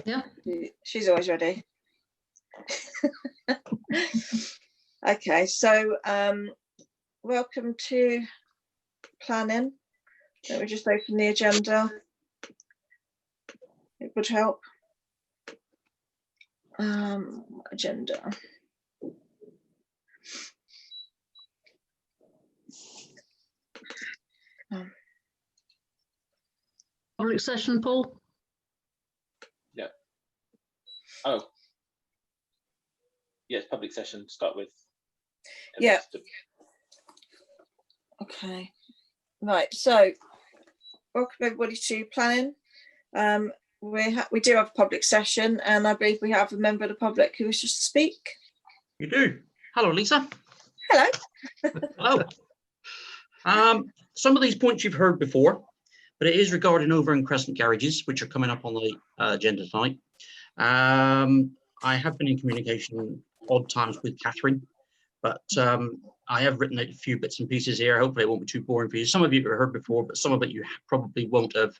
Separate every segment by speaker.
Speaker 1: Yeah.
Speaker 2: She's always ready. Okay, so welcome to planning. Let me just open the agenda. It would help. Agenda.
Speaker 1: Public session, Paul?
Speaker 3: Yeah. Oh. Yes, public session to start with.
Speaker 2: Yeah. Okay. Right, so welcome everybody to planning. We do have a public session, and I believe we have a member of the public who wishes to speak.
Speaker 4: You do. Hello, Lisa.
Speaker 2: Hello.
Speaker 4: Hello. Some of these points you've heard before, but it is regarding Overn Crescent garages, which are coming up on the agenda tonight. I have been in communication odd times with Catherine, but I have written a few bits and pieces here. Hopefully it won't be too boring for you. Some of you have heard before, but some of it you probably won't have,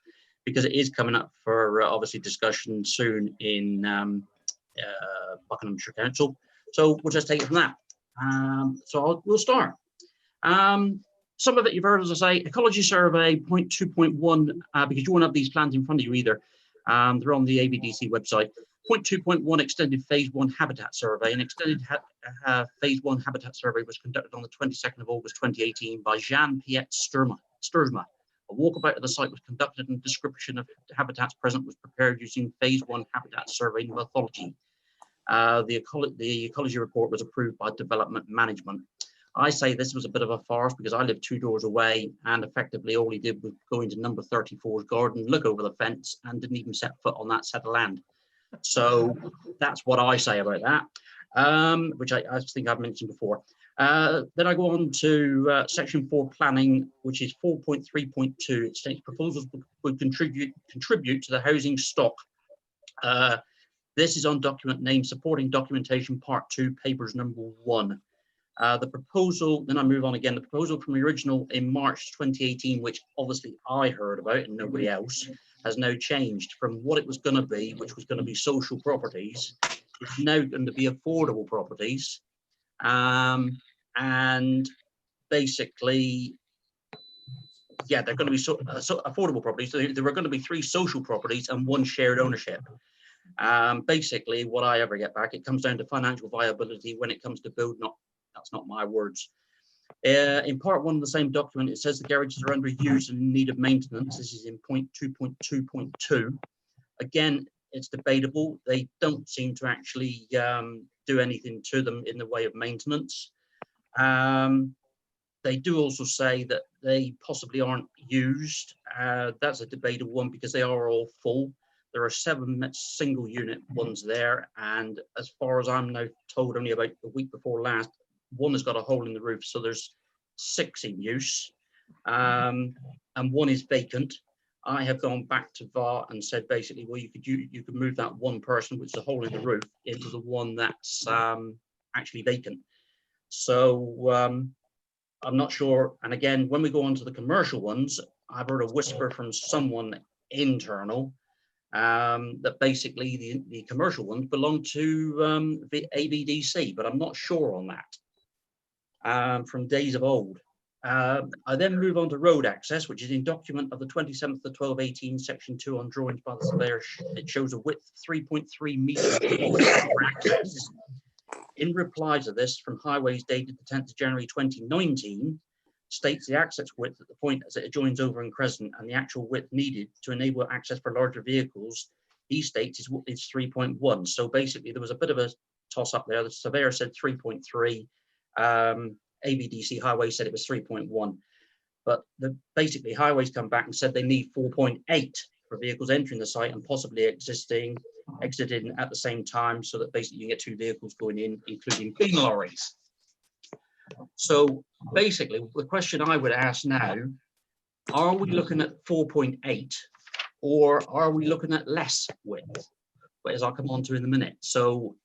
Speaker 4: because it is coming up for obviously discussion soon in Buckinghamshire Council. So we'll just take it from that. We'll start. Some of it you've heard, as I say, ecology survey 0.2.1, because you won't have these plans in front of you either. They're on the ABDC website. 0.2.1 extended phase 1 habitat survey. An extended phase 1 habitat survey was conducted on the 22nd of August 2018 by Jean-Pierre Stursma. A walkabout of the site was conducted and a description of habitats present was prepared using phase 1 habitat survey methodology. The ecology report was approved by development management. I say this was a bit of a farce because I live 2 doors away, and effectively all he did was go into number 34's garden, look over the fence, and didn't even set foot on that set of land. So that's what I say about that, which I think I've mentioned before. Then I go on to section 4 planning, which is 4.3.2. It states proposals would contribute to the housing stock. This is on document name supporting documentation part 2, papers number 1. The proposal, then I move on again, the proposal from the original in March 2018, which obviously I heard about and nobody else, has now changed from what it was going to be, which was going to be social properties. It's now going to be affordable properties. And basically, yeah, they're going to be affordable properties. So there are going to be 3 social properties and 1 shared ownership. Basically, what I ever get back, it comes down to financial viability when it comes to build, that's not my words. In part 1 of the same document, it says the garages are underused and in need of maintenance. This is in 0.2.2.2. Again, it's debatable. They don't seem to actually do anything to them in the way of maintenance. They do also say that they possibly aren't used. That's a debatable one because they are all full. There are 7 single unit ones there, and as far as I'm now told, only about a week before last, 1 has got a hole in the roof, so there's 6 in use, and 1 is vacant. I have gone back to VAR and said basically, well, you could move that 1 person, which is a hole in the roof, into the one that's actually vacant. So I'm not sure. And again, when we go on to the commercial ones, I've heard a whisper from someone internal that basically the commercial ones belong to the ABDC, but I'm not sure on that. From days of old. I then move on to road access, which is in document of the 27th of 12/18, section 2 on drawings by the surveyor. It shows a width of 3.3 meters for access. In reply to this, from highways dated the 10th of January 2019, states the access width at the point as it adjoins Overn Crescent and the actual width needed to enable access for larger vehicles, he states is 3.1. So basically there was a bit of a toss up there. The surveyor said 3.3. ABDC Highway said it was 3.1. But basically highways come back and said they need 4.8 for vehicles entering the site and possibly exiting at the same time, so that basically you get 2 vehicles going in, including beam lorries. So basically the question I would ask now, are we looking at 4.8 or are we looking at less width? But as I'll come on to in a minute. So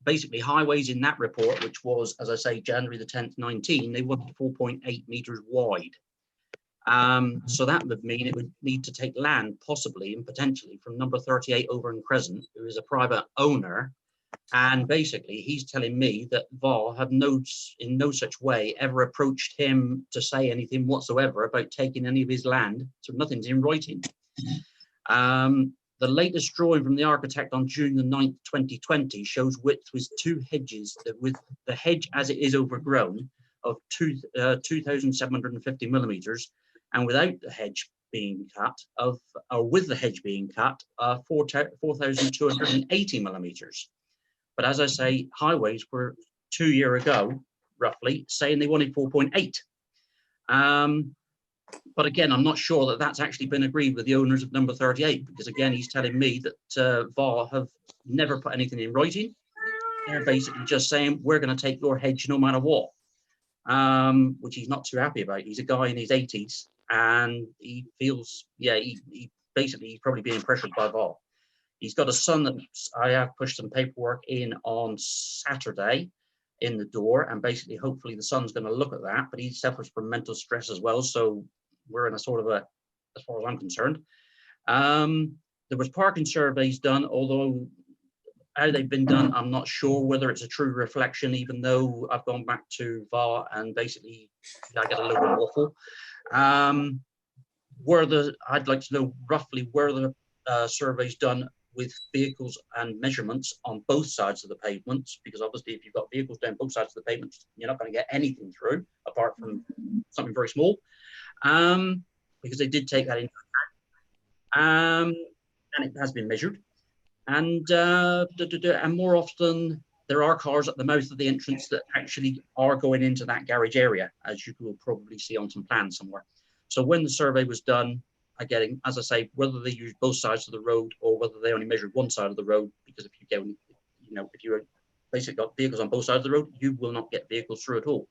Speaker 4: basically highways in that report, which was, as I say, January the 10th, 19, they wanted 4.8 meters wide. So that would mean it would need to take land possibly and potentially from number 38 Overn Crescent, who is a private owner. And basically he's telling me that VAR have in no such way ever approached him to say anything whatsoever about taking any of his land. So nothing's in writing. The latest drawing from the architect on June the 9th, 2020 shows width was 2 hedges, with the hedge as it is overgrown of 2,750 millimeters, and without the hedge being cut or with the hedge being cut, 4,280 millimeters. But as I say, highways were 2 years ago, roughly, saying they wanted 4.8. But again, I'm not sure that that's actually been agreed with the owners of number 38, because again, he's telling me that VAR have never put anything in writing. They're basically just saying, we're going to take your hedge no matter what, which he's not too happy about. He's a guy in his 80s and he feels, yeah, he basically he's probably being pressured by VAR. He's got a son that I have pushed some paperwork in on Saturday in the door, and basically hopefully the son's going to look at that, but he suffers from mental stress as well, so we're in a sort of a, as far as I'm concerned. There was parking surveys done, although how they've been done I'm not sure whether it's a true reflection, even though I've gone back to VAR and basically I get a little bit awful. I'd like to know roughly where the surveys done with vehicles and measurements on both sides of the pavements, because obviously if you've got vehicles down both sides of the pavement, you're not going to get anything through apart from something very small, because they did take that into account, and it has been measured, and more often there are cars at the mouth of the entrance that actually are going into that garage area, as you will probably see on some plans somewhere. So when the survey was done, again, as I say, whether they use both sides of the road or whether they only measured one side of the road, because if you go, if you basically got vehicles on both sides of the road, you will not get vehicles through at all.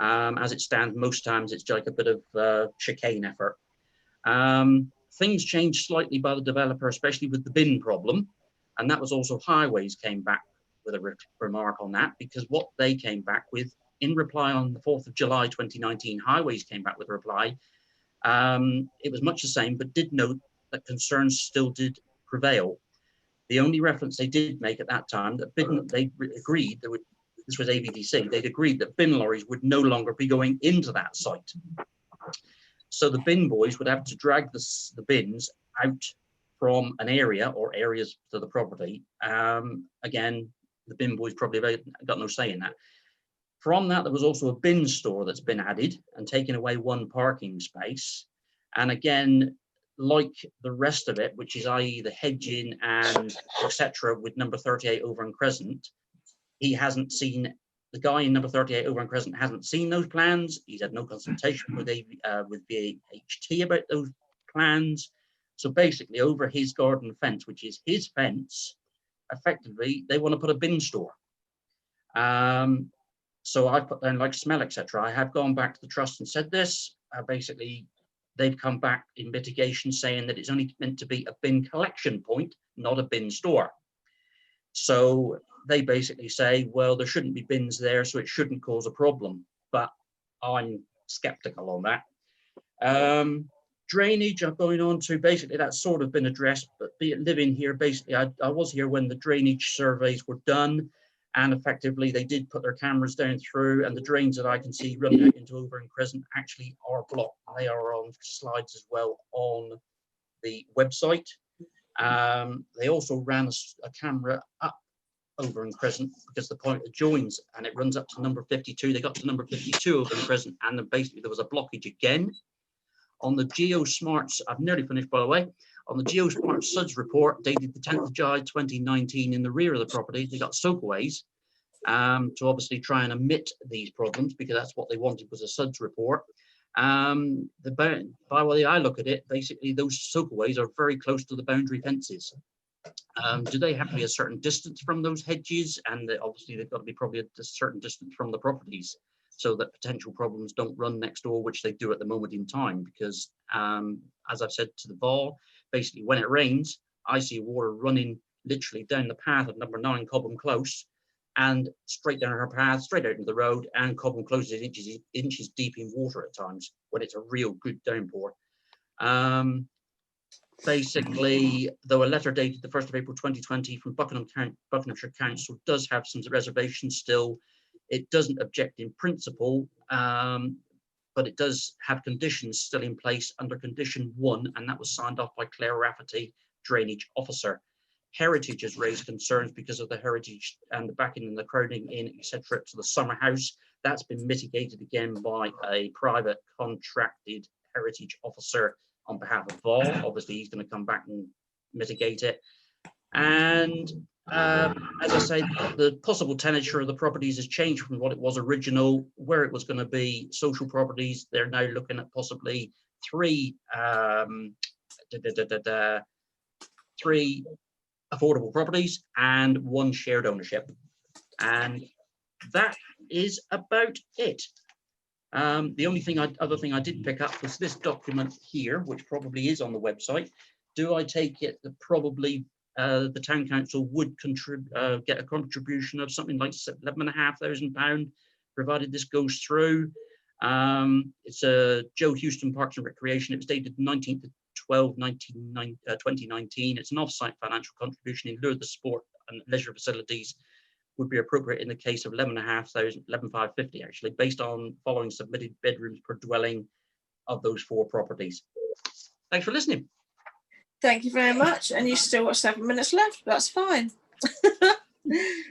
Speaker 4: As it stands, most times it's like a bit of chicane effort. Things changed slightly by the developer, especially with the bin problem, and that was also Highways came back with a remark on that, because what they came back with in reply on the 4th of July 2019, Highways came back with a reply. It was much the same, but did note that concerns still did prevail. The only reference they did make at that time that they agreed that this was AVDC, they'd agreed that bin lorries would no longer be going into that site. So the bin boys would have to drag the bins out from an area or areas to the property. Again, the bin boys probably got no say in that. From that, there was also a bin store that's been added and taken away one parking space. And again, like the rest of it, which is i.e. the hedging and etc. with number 38 Overn Crescent, he hasn't seen, the guy in number 38 Overn Crescent hasn't seen those plans. He's had no consultation with VHT about those plans. So basically over his garden fence, which is his fence, effectively, they want to put a bin store. So I put down like smell, etc. I have gone back to the trust and said this. Basically, they've come back in mitigation saying that it's only meant to be a bin collection point, not a bin store. So they basically say, well, there shouldn't be bins there, so it shouldn't cause a problem. But I'm skeptical on that. Drainage, I'm going on to, basically that's sort of been addressed, but living here, basically I was here when the drainage surveys were done. And effectively, they did put their cameras down through, and the drains that I can see running out into Overn Crescent actually are blocked. They are on slides as well on the website. They also ran a camera up Overn Crescent because the point it joins and it runs up to number 52. They got to number 52 Overn Crescent, and then basically there was a blockage again. On the GeoSmarts, I've nearly finished by the way. On the GeoSmart SUDS report dated the 10th of July 2019, in the rear of the property, they got soakaways to obviously try and omit these problems, because that's what they wanted, was a SUDS report. By the way I look at it, basically those soakaways are very close to the boundary fences. Do they have to be a certain distance from those hedges? And obviously they've got to be probably a certain distance from the properties, so that potential problems don't run next door, which they do at the moment in time. Because as I've said to the VAR, basically when it rains, I see water running literally down the path of number 9 Cobham Close, and straight down her path, straight out into the road, and Cobham closes inches deep in water at times when it's a real good downpour. Basically, though a letter dated the 1st of April 2020 from Buckinghamshire Council does have some reservations still, it doesn't object in principle, but it does have conditions still in place under condition 1, and that was signed off by Claire Rafferty, drainage officer. Heritage has raised concerns because of the heritage and the backing and the crowding in, etc., to the summer house. That's been mitigated again by a private contracted heritage officer on behalf of Vol. Obviously, he's going to come back and mitigate it. And as I say, the possible tenanture of the properties has changed from what it was original, where it was going to be social properties. They're now looking at possibly three affordable properties and 1 shared ownership. And that is about it. The only other thing I did pick up was this document here, which probably is on the website. Do I take it that probably the town council would get a contribution of something like £11,500, provided this goes through? It's a Joe Houston Parks and Recreation. It was dated 19th of 2019. It's an off-site financial contribution in lieu of the sport and leisure facilities would be appropriate in the case of 11,550 actually, based on following submitted bedrooms per dwelling of those 4 properties. Thanks for listening.
Speaker 2: Thank you very much. And you still got 7 minutes left. That's fine. We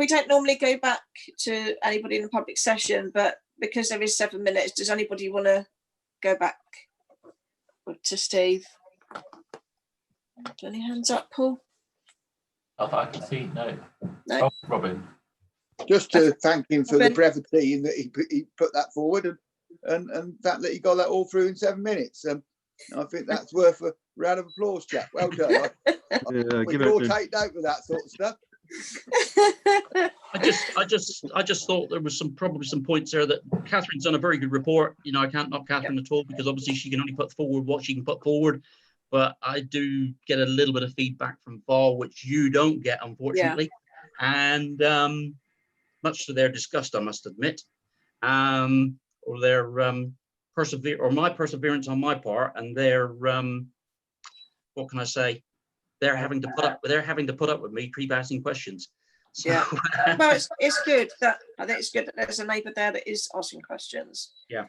Speaker 2: don't normally go back to anybody in the public session, but because there is 7 minutes, does anybody want to go back to Steve? Any hands up, Paul?
Speaker 5: Not that I can see, no.
Speaker 2: No.
Speaker 5: Oh, Robin.
Speaker 6: Just to thank him for the brevity in that he put that forward and that he got that all through in 7 minutes. I think that's worth a round of applause, chap. Well done. We're all take note of that sort of stuff.
Speaker 4: I just thought there was probably some points there that Catherine's done a very good report. You know, I can't knock Catherine at all because obviously she can only put forward what she can put forward. But I do get a little bit of feedback from Vol, which you don't get, unfortunately. Yeah. And much to their disgust, I must admit, or their my perseverance on my part, and their what can I say? They're having to put up with me keep asking questions. So,
Speaker 2: yeah. Well, it's good that I think it's good that there's a neighbour there that is asking questions.
Speaker 4: Yeah.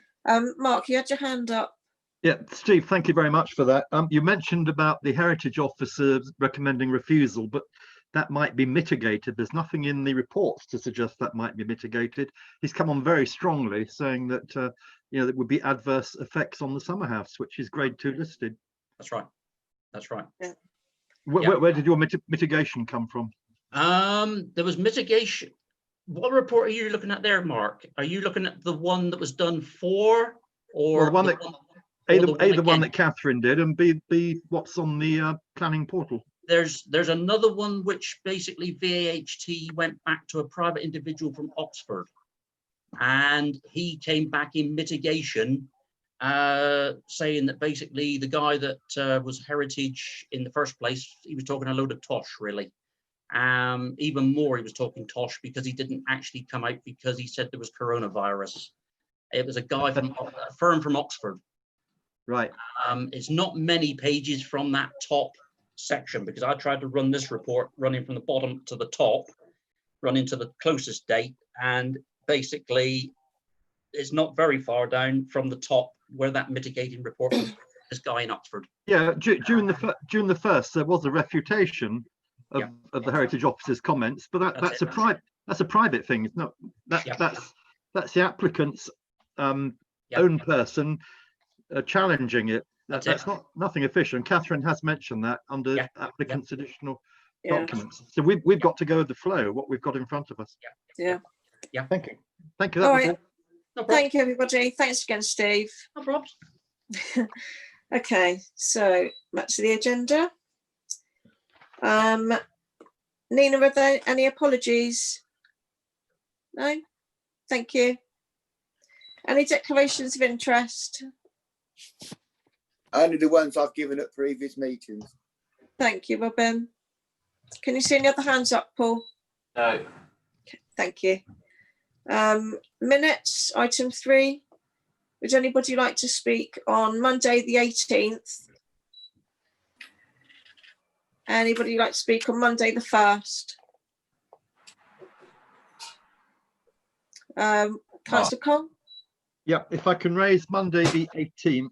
Speaker 2: Mark, you had your hand up.
Speaker 7: Yeah, Steve, thank you very much for that. You mentioned about the heritage officers recommending refusal, but that might be mitigated. There's nothing in the reports to suggest that might be mitigated. He's come on very strongly saying that there would be adverse effects on the summer house, which is grade 2 listed.
Speaker 4: That's right. That's right.
Speaker 2: Yeah.
Speaker 7: Where did your mitigation come from?
Speaker 4: There was mitigation. What report are you looking at there, Mark? Are you looking at the one that was done for, or
Speaker 7: well, the one that Catherine did, and B what's on the planning portal?
Speaker 4: There's another one which basically VAHT went back to a private individual from Oxford, and he came back in mitigation, saying that basically the guy that was heritage in the first place, he was talking a load of tosh, really. Even more, he was talking tosh because he didn't actually come out because he said there was coronavirus. It was a guy from a firm from Oxford.
Speaker 7: Right.
Speaker 4: It's not many pages from that top section because I tried to run this report running from the bottom to the top, running to the closest date, and basically it's not very far down from the top where that mitigating report from this guy in Oxford. Yeah,
Speaker 7: during the first there was a refutation of the heritage officer's comments, but that's a private thing. It's not that's the applicant's own person challenging it. That's not nothing official, and Catherine has mentioned that under applicants' additional documents. So we've got to go with the flow, what we've got in front of us.
Speaker 2: Yeah.
Speaker 7: Thank you.
Speaker 2: All right. No, thank you, everybody. Thanks again, Steve.
Speaker 4: No problem.
Speaker 2: Okay, so back to the agenda. Nina, are there any apologies? No? Thank you. Any declarations of interest?
Speaker 6: Only the ones I've given at previous meetings.
Speaker 2: Thank you, Robin. Can you see any other hands up, Paul?
Speaker 5: No.
Speaker 2: Thank you. Minutes, item 3. Would anybody like to speak on Monday the 18th? Anybody like to speak on Monday the 1st? Councillor Cole?
Speaker 7: Yeah, if I can raise Monday the 18th.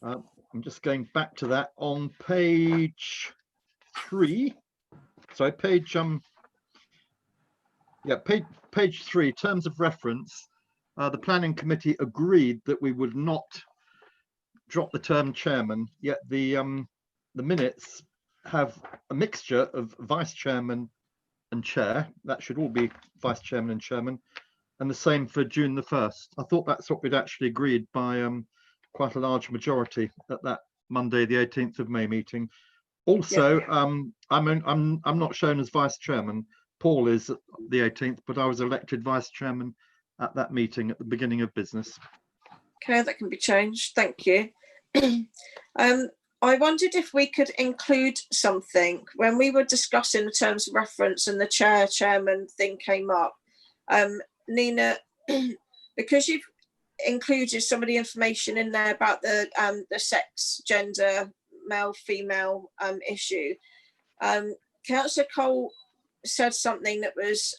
Speaker 7: I'm just going back to that on page 3. Sorry, page 3, terms of reference. The planning committee agreed that we would not drop the term chairman, yet the minutes have a mixture of vice chairman and chair. That should all be vice chairman and chairman, and the same for June the 1st. I thought that's what we'd actually agreed by quite a large majority at that Monday the 18th of May meeting. Also, I'm not shown as vice chairman. Paul is at the 18th, but I was elected vice chairman at that meeting at the beginning of business.
Speaker 2: Okay, that can be changed. Thank you. I wondered if we could include something when we were discussing the terms of reference and the chairman thing came up. Nina, because you've included some of the information in there about the sex, gender, male, female issue. Councillor Cole said something that was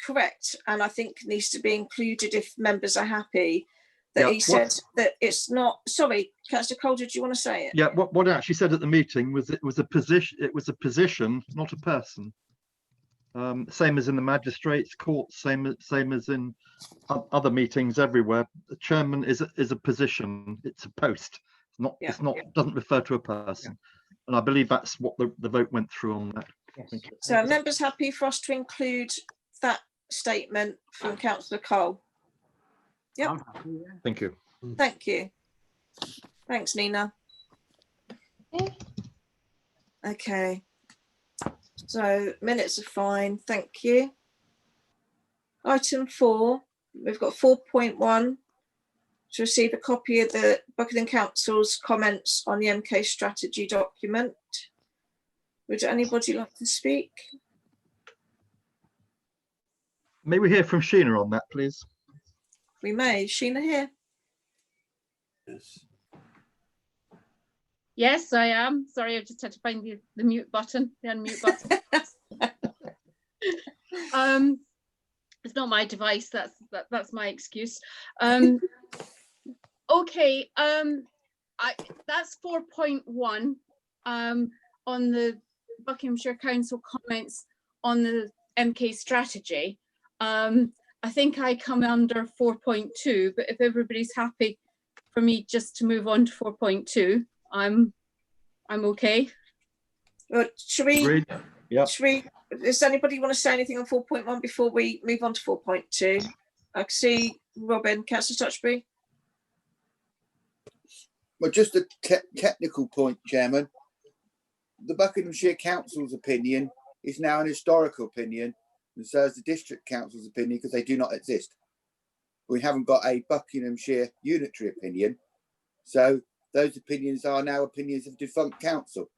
Speaker 2: correct, and I think needs to be included if members are happy. That he said that it's not. Sorry, Councillor Cole, did you want to say it?
Speaker 7: Yeah, what I actually said at the meeting was it was a position. It was a position, not a person. Same as in the magistrates' court, same as in other meetings everywhere. The chairman is a position. It's a post. It's not. It's not. Doesn't refer to a person. And I believe that's what the vote went through on that.
Speaker 2: Yes. So are members happy for us to include that statement from Councillor Cole? Yep.
Speaker 8: I'm happy, yeah.
Speaker 7: Thank you.
Speaker 2: Thank you. Thanks, Nina. Okay. So minutes are fine. Thank you. Item 4, we've got 4.1 to receive a copy of the Buckingham Council's comments on the MK strategy document. Would anybody like to speak?
Speaker 7: May we hear from Sheena on that, please?
Speaker 2: We may. Sheena here.
Speaker 9: Yes, I am. Sorry, I just had to find the mute button, the unmute button. It's not my device. That's my excuse. Okay. That's 4.1 on the Buckinghamshire Council comments on the MK strategy. I think I come under 4.2, but if everybody's happy for me just to move on to 4.2, I'm okay.
Speaker 2: Well, should we?
Speaker 7: Yeah.
Speaker 2: Should we? Does anybody want to say anything on 4.1 before we move on to 4.2? I can see Robin, Councillor Touchbury.
Speaker 6: Well, just a technical point, Chairman. The Buckinghamshire Council's opinion is now an historical opinion, and so is the District Council's opinion, because they do not exist. We haven't got a Buckinghamshire unitary opinion, so those opinions are now opinions of defunct council.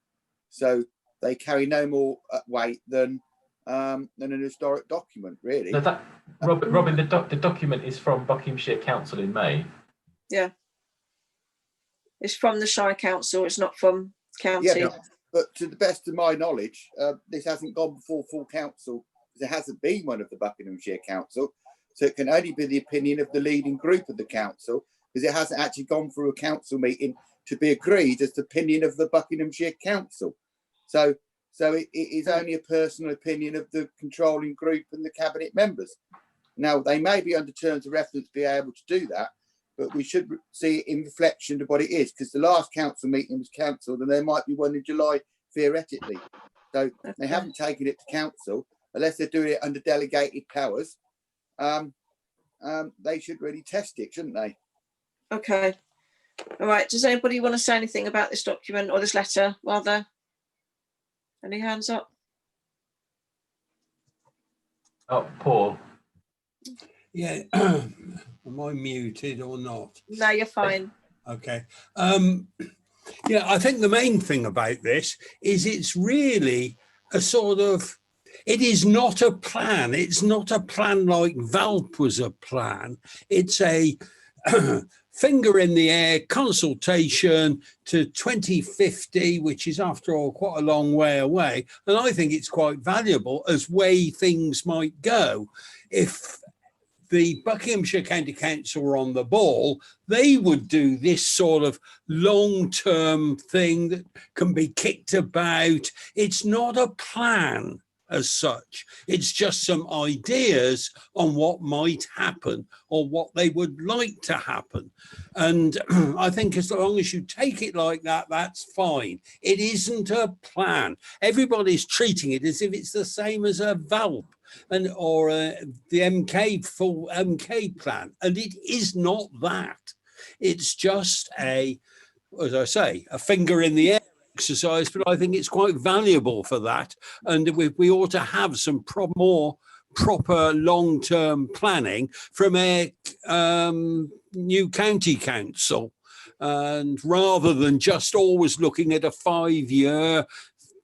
Speaker 6: So they carry no more weight than an historic document, really.
Speaker 5: So that, Robin, the document is from Buckinghamshire Council in May.
Speaker 2: Yeah. It's from the Shire Council, it's not from county.
Speaker 6: Yeah, but to the best of my knowledge, this hasn't gone before full council. There hasn't been one of the Buckinghamshire Council, so it can only be the opinion of the leading group of the council, because it hasn't actually gone through a council meeting to be agreed as the opinion of the Buckinghamshire Council. So it is only a personal opinion of the controlling group and the cabinet members. Now, they may be under terms of reference be able to do that, but we should see it in reflection to what it is, because the last council meeting was cancelled and there might be one in July, theoretically. So they haven't taken it to council, unless they're doing it under delegated powers. They should really test it, shouldn't they?
Speaker 2: Okay. All right. Does anybody want to say anything about this document or this letter, rather? Any hands up?
Speaker 5: Oh, Paul.
Speaker 8: Yeah. Am I muted or not?
Speaker 2: No, you're fine.
Speaker 8: Okay. Yeah, I think the main thing about this is it's really a sort of it is not a plan. It's not a plan like VALP was a plan. It's a finger in the air consultation to 2050, which is after all quite a long way away. And I think it's quite valuable as way things might go. If the Buckinghamshire County Council were on the ball, they would do this sort of long-term thing that can be kicked about. It's not a plan as such. It's just some ideas on what might happen or what they would like to happen. And I think as long as you take it like that, that's fine. It isn't a plan. Everybody's treating it as if it's the same as a VALP or the full MK plan. And it is not that. It's just as I say, a finger in the air exercise, but I think it's quite valuable for that. And we ought to have some more proper long-term planning from a new county council, and rather than just always looking at a 5-year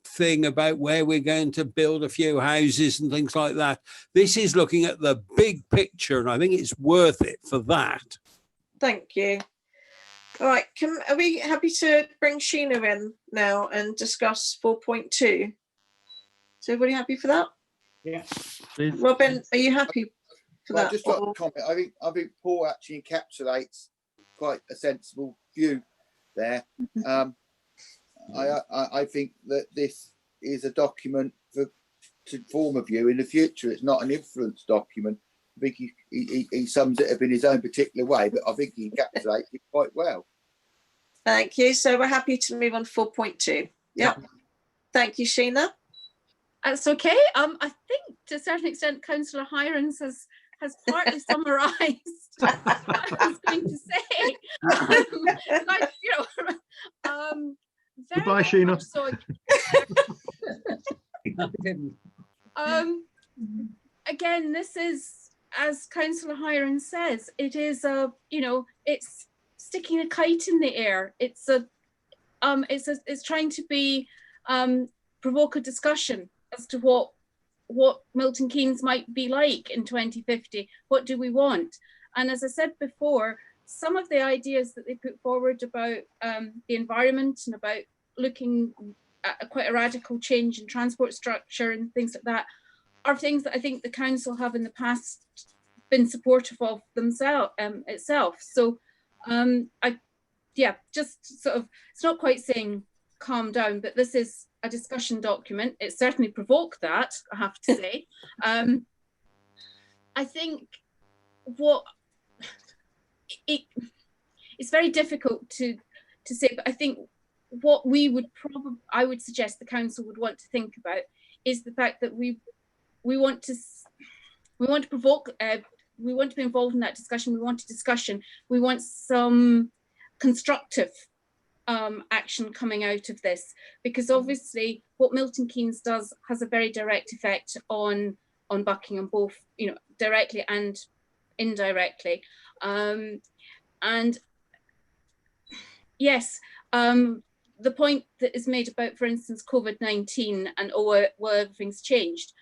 Speaker 8: thing about where we're going to build a few houses and things like that. This is looking at the big picture, and I think it's worth it for that.
Speaker 2: Thank you. All right, are we happy to bring Sheena in now and discuss 4.2? Is everybody happy for that?
Speaker 4: Yeah.
Speaker 7: Please.
Speaker 2: Robin, are you happy for
Speaker 6: Well,
Speaker 2: that?
Speaker 6: just like to comment, I think Paul actually encapsulates quite a sensible view there. I think that this is a document to form a view in the future. It's not an influence document. I think he sums it up in his own particular way, but I think he encapsulates it quite well.
Speaker 2: Thank you. So we're happy to move on to 4.2. Yeah. Thank you, Sheena.
Speaker 9: That's okay. I think to a certain extent, Councillor Hirons has partly summarised what I was going to say.
Speaker 7: Goodbye, Sheena.
Speaker 9: So, again, this is, as Councillor Hirons says, it is it's sticking a kite in the air. It's trying to be provoke a discussion as to what Milton Keynes might be like in 2050. What do we want? And as I said before, some of the ideas that they put forward about the environment and about looking at quite a radical change in transport structure and things like that are things that I think the council have in the past been supportive of themselves itself. So just sort of, it's not quite saying calm down, but this is a discussion document. It certainly provoked that, I have to say. I think it's very difficult to say, but I think what I would suggest the council would want to think about is the fact that we want to provoke, we want to be involved in that discussion. We want a discussion. We want some constructive action coming out of this, because obviously what Milton Keynes does has a very direct effect on Buckingham, both directly and indirectly. And yes, the point that is made about, for instance, COVID-19 and everything's changed,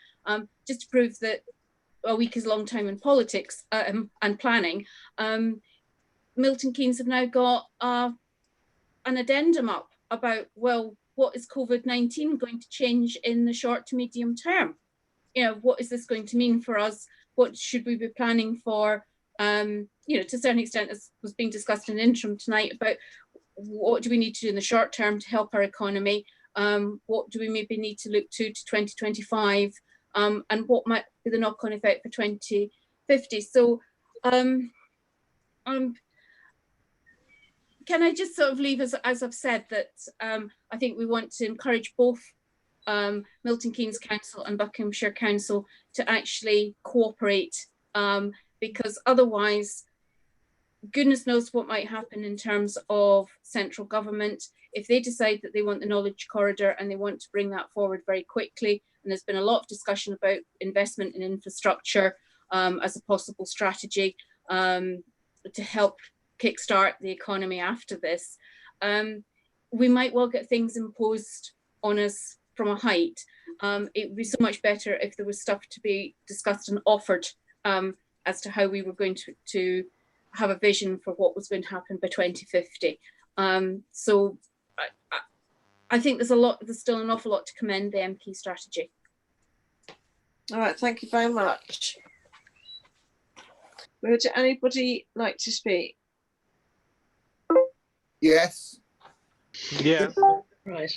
Speaker 9: just to prove that a week is a long time in politics and planning. Milton Keynes have now got an addendum up about, well, what is COVID-19 going to change in the short to medium term? What is this going to mean for us? What should we be planning for? To a certain extent, as was being discussed in interim tonight, about what do we need to do in the short term to help our economy? What do we maybe need to look to 2025? And what might be the knock-on effect for 2050? So can I just sort of leave, as I've said, that I think we want to encourage both Milton Keynes Council and Buckinghamshire Council to actually cooperate, because otherwise, goodness knows what might happen in terms of central government. If they decide that they want the knowledge corridor and they want to bring that forward very quickly, and there's been a lot of discussion about investment in infrastructure as a possible strategy to help kickstart the economy after this, we might well get things imposed on us from a height. It would be so much better if there was stuff to be discussed and offered as to how we were going to have a vision for what was going to happen by 2050. So I think there's still an awful lot to commend the MK strategy.
Speaker 2: All right, thank you very much. Would anybody like to speak?
Speaker 6: Yes.
Speaker 10: Yeah.
Speaker 1: Right.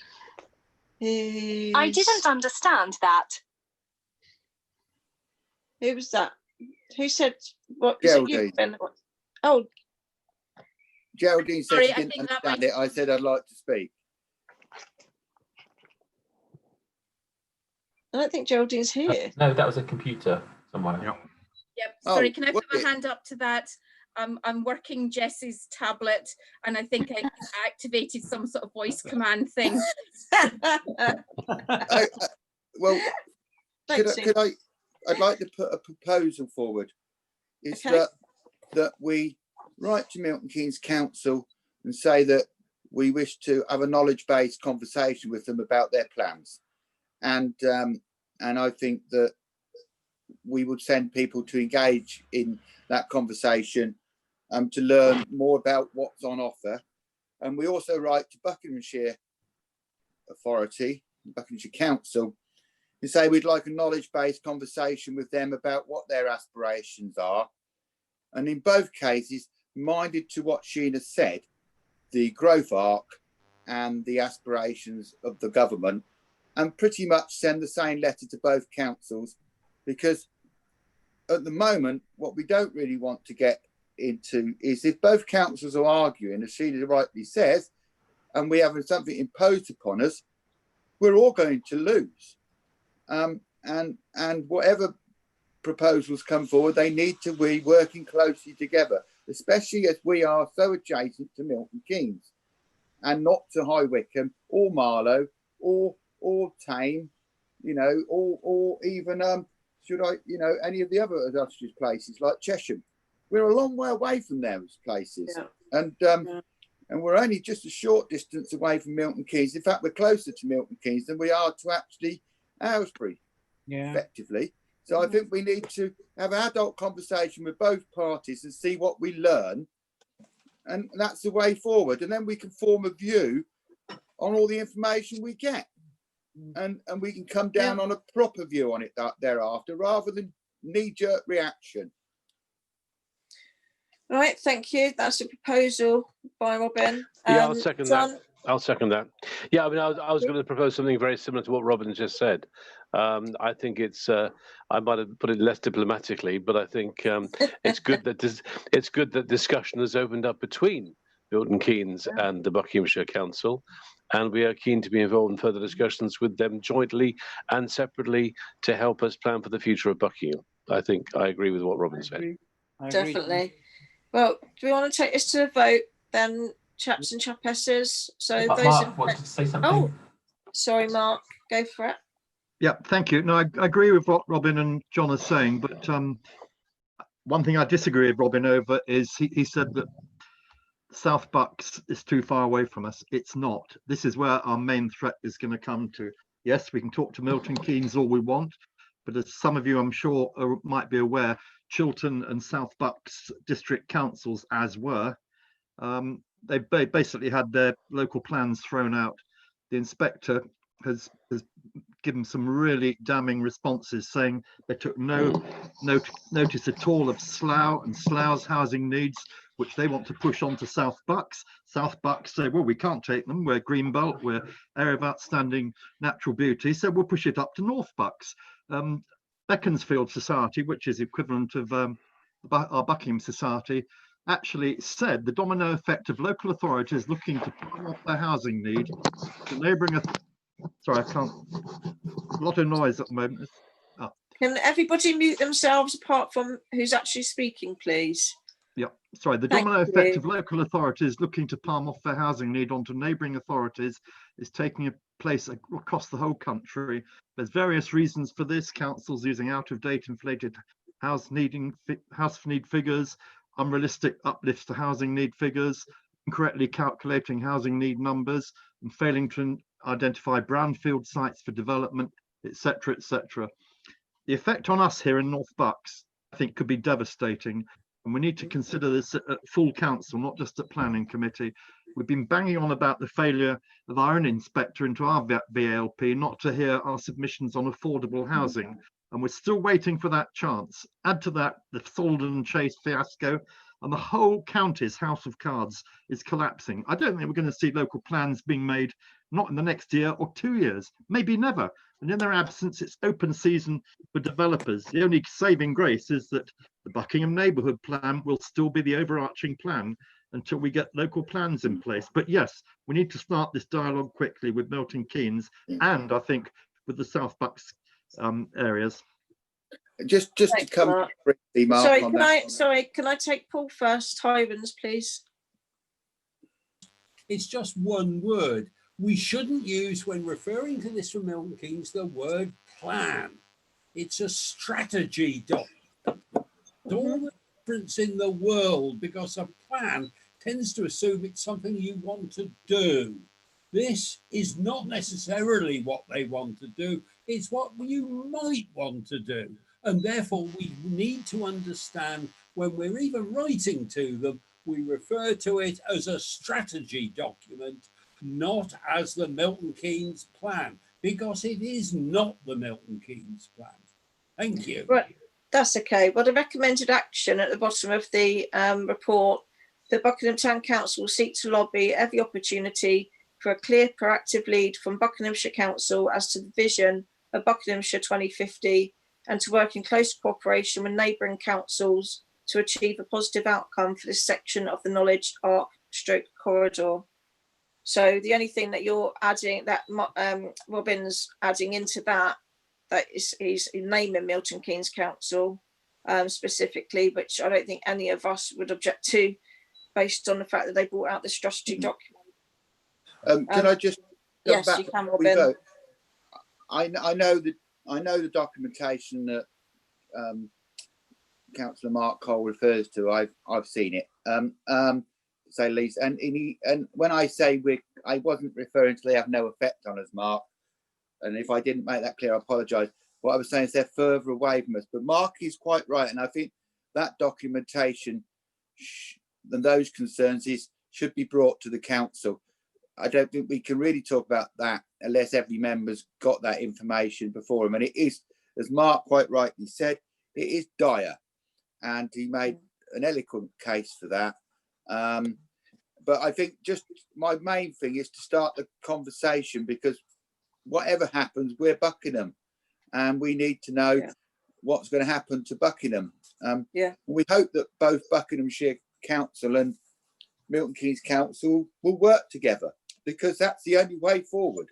Speaker 11: I didn't understand that.
Speaker 2: Who was that? Who said what? Was it you, Ben? Oh,
Speaker 6: Geraldine said
Speaker 9: Sorry,
Speaker 6: she
Speaker 9: I
Speaker 6: didn't
Speaker 9: think that
Speaker 6: understand
Speaker 9: might-
Speaker 6: it. I said I'd like to speak.
Speaker 2: I don't think Geraldine's here.
Speaker 5: No, that was a computer somewhere.
Speaker 7: Yeah.
Speaker 9: Yep.
Speaker 6: Oh,
Speaker 9: Sorry, can I
Speaker 6: what
Speaker 9: put my
Speaker 6: it-
Speaker 9: hand up to that? I'm working Jess's tablet, and I think I activated some sort of voice command thing.
Speaker 6: Well,
Speaker 2: Thanks,
Speaker 6: I'd like to put a proposal forward. It's
Speaker 2: Okay.
Speaker 6: that we write to Milton Keynes Council and say that we wish to have a knowledge-based conversation with them about their plans, and I think that we would send people to engage in that conversation to learn more about what's on offer. And we also write to Buckinghamshire Authority, Buckinghamshire Council, to say we'd like a knowledge-based conversation with them about what their aspirations are. And in both cases, minded to what Sheena said, the growth arc and the aspirations of the government, and pretty much send the same letter to both councils, because at the moment, what we don't really want to get into is if both councils are arguing, as Sheena rightly says, and we have something imposed upon us, we're all going to lose. And whatever proposals come forward, they need to be working closely together, especially as we are so adjacent to Milton Keynes and not to High Wycombe or Marlow or Tame, or even any of the other illustrious places like Chesham. We're a long way away from those places, and we're only just a short distance away from Milton Keynes. In fact, we're closer to Milton Keynes than we are to actually Aylesbury, effectively. So I think we need to have an adult conversation with both parties and see what we learn, and that's the way forward. And then we can form a view on all the information we get, and we can come down on a proper view on it thereafter, rather than knee-jerk reaction.
Speaker 2: Right, thank you. That's a proposal by Robin.
Speaker 10: Yeah, I'll second
Speaker 2: John?
Speaker 10: that. I'll second that. Yeah, I mean, I was going to propose something very similar to what Robin just said. I think it's, I might have put it less diplomatically, but I think it's good that discussion has opened up between Milton Keynes and the Buckinghamshire Council, and we are keen to be involved in further discussions with them jointly and separately to help us plan for the future of Buckingham. I think I agree with what Robin said.
Speaker 2: Definitely. Well, do we want to take this to a vote then, chaps and chapesses? So those
Speaker 5: Mark wanted to say something.
Speaker 2: Oh, sorry, Mark. Go for it.
Speaker 7: Yeah, thank you. No, I agree with what Robin and John are saying, but one thing I disagree with Robin over is he said that South Bucks is too far away from us. It's not. This is where our main threat is going to come to. Yes, we can talk to Milton Keynes all we want, but as some of you I'm sure might be aware, Chiltern and South Bucks district councils, as were, they basically had their local plans thrown out. The inspector has given some really damning responses, saying they took no notice at all of Slough and Slough's housing needs, which they want to push on to South Bucks. South Bucks say, well, we can't take them. We're Greenbelt, we're area of outstanding natural beauty, so we'll push it up to North Bucks. Beaconsfield Society, which is equivalent of our Buckingham Society, actually said the domino effect of local authorities looking to palm off their housing need to neighbouring. Sorry, I can't. A lot of noise at the moment. Oh.
Speaker 2: Can everybody mute themselves apart from who's actually speaking, please?
Speaker 7: Yeah, sorry. The domino effect of local authorities looking to palm off their housing need onto neighbouring authorities is taking place across the whole country. There's various reasons for this. Councils using out-of-date inflated house need figures, unrealistic uplifts to housing need figures, incorrectly calculating housing need numbers, and failing to identify brownfield sites for development etc., etc. The effect on us here in North Bucks, I think, could be devastating. And we need to consider this at full council, not just at planning committee. We've been banging on about the failure of our own inspector into our VALP not to hear our submissions on affordable housing. And we're still waiting for that chance. Add to that the Thalden Chase fiasco, and the whole county's house of cards is collapsing. I don't think we're going to see local plans being made, not in the next year or 2 years, maybe never. And in their absence, it's open season for developers. The only saving grace is that the Buckingham Neighbourhood plan will still be the overarching plan until we get local plans in place. But yes, we need to start this dialogue quickly with Milton Keynes and I think with the South Bucks areas.
Speaker 6: Just to come
Speaker 2: Mark.
Speaker 6: briefly, Mark.
Speaker 2: Can I take Paul first? Hirons, please.
Speaker 8: It's just one word. We shouldn't use, when referring to this from Milton Keynes, the word plan. It's a strategy document. All the difference in the world, because a plan tends to assume it's something you want to do. This is not necessarily what they want to do. It's what you might want to do. And therefore, we need to understand when we're even writing to them, we refer to it as a strategy document, not as the Milton Keynes plan, because it is not the Milton Keynes plan. Thank you.
Speaker 2: Right, that's okay. Well, the recommended action at the bottom of the report, the Buckingham Town Council will seek to lobby every opportunity for a clear, proactive lead from Buckinghamshire Council as to the vision of Buckinghamshire 2050 and to work in close cooperation with neighbouring councils to achieve a positive outcome for this section of the Knowledge Arc Stroke Corridor. So the only thing that you're adding, that Robin's adding into that is naming Milton Keynes Council specifically, which I don't think any of us would object to, based on the fact that they brought out the strategy document.
Speaker 6: Can I just
Speaker 2: yes,
Speaker 6: back
Speaker 2: you can,
Speaker 6: before we
Speaker 2: Robin.
Speaker 6: vote? I know the documentation that Councillor Mark Cole refers to. I've seen it. Say least, and when I say I wasn't referring to they have no effect on us, Mark. And if I didn't make that clear, I apologise. What I was saying is they're further away from us. But Mark is quite right, and I think that documentation and those concerns should be brought to the council. I don't think we can really talk about that unless every member's got that information before him. And it is, as Mark quite rightly said, it is dire, and he made an eloquent case for that. But I think just my main thing is to start the conversation, because whatever happens, we're Buckingham, and we need to know what's going to happen to Buckingham. We hope that both Buckinghamshire Council and Milton Keynes Council will work together, because that's the only way forward.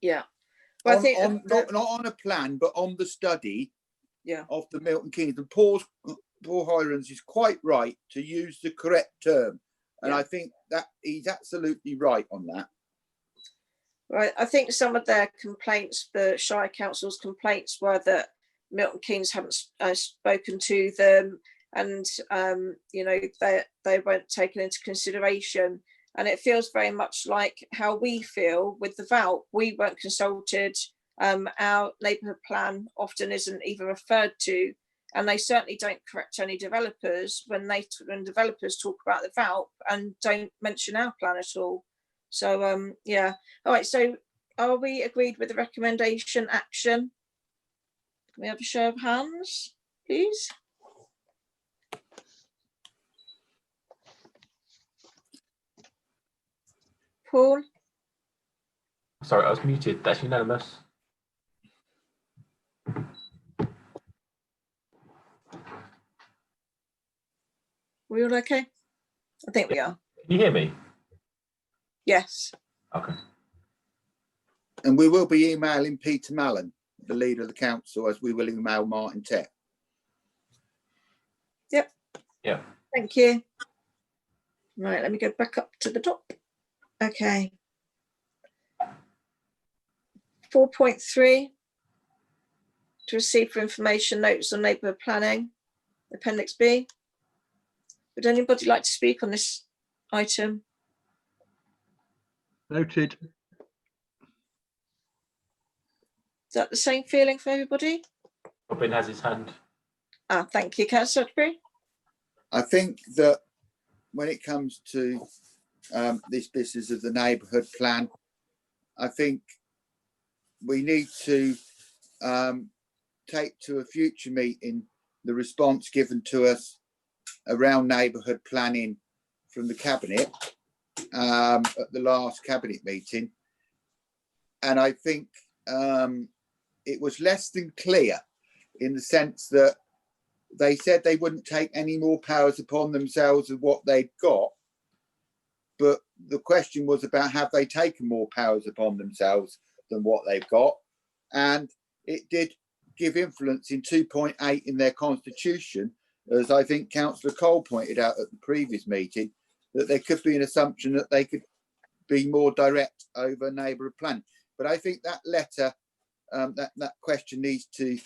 Speaker 2: Yeah. Well, I think
Speaker 6: not on a plan, but on the study of the Milton Keynes. And Paul Hirons is quite right to use the correct term. And I think that he's absolutely right on that.
Speaker 2: Right. I think some of their complaints, the Shire Council's complaints, were that Milton Keynes haven't spoken to them, and they weren't taken into consideration. And it feels very much like how we feel with the VALP. We weren't consulted. Our neighbourhood plan often isn't even referred to, and they certainly don't correct any developers when developers talk about the VALP and don't mention our plan at all. So all right, so are we agreed with the recommendation action? Can we have a show of hands, please? Paul?
Speaker 5: Sorry, I was muted. That's unanimous.
Speaker 2: We all okay? I think we are.
Speaker 5: Can you hear me?
Speaker 2: Yes.
Speaker 5: Okay.
Speaker 6: And we will be emailing Peter Mallon, the leader of the council, as we will email Martin Tett.
Speaker 2: Yep.
Speaker 5: Yeah.
Speaker 2: Thank you. Right, let me go back up to the top. Okay. 4.3, to receive for information notes on neighbourhood planning, Appendix B. Would anybody like to speak on this item?
Speaker 7: Noted.
Speaker 2: that the same feeling for everybody?
Speaker 5: Robin has his hand.
Speaker 2: Thank you, Councillor Sudbury.
Speaker 6: I think that when it comes to this business of the neighbourhood plan, I think we need to take to a future meeting the response given to us around neighbourhood planning from the Cabinet at the last Cabinet meeting. And I think it was less than clear in the sense that they said they wouldn't take any more powers upon themselves of what they'd got. But the question was about, have they taken more powers upon themselves than what they've got? And it did give influence in 2.8 in their constitution, as I think Councillor Cole pointed out at the previous meeting, that there could be an assumption that they could be more direct over neighbourhood plan. But I think that letter, that question needs to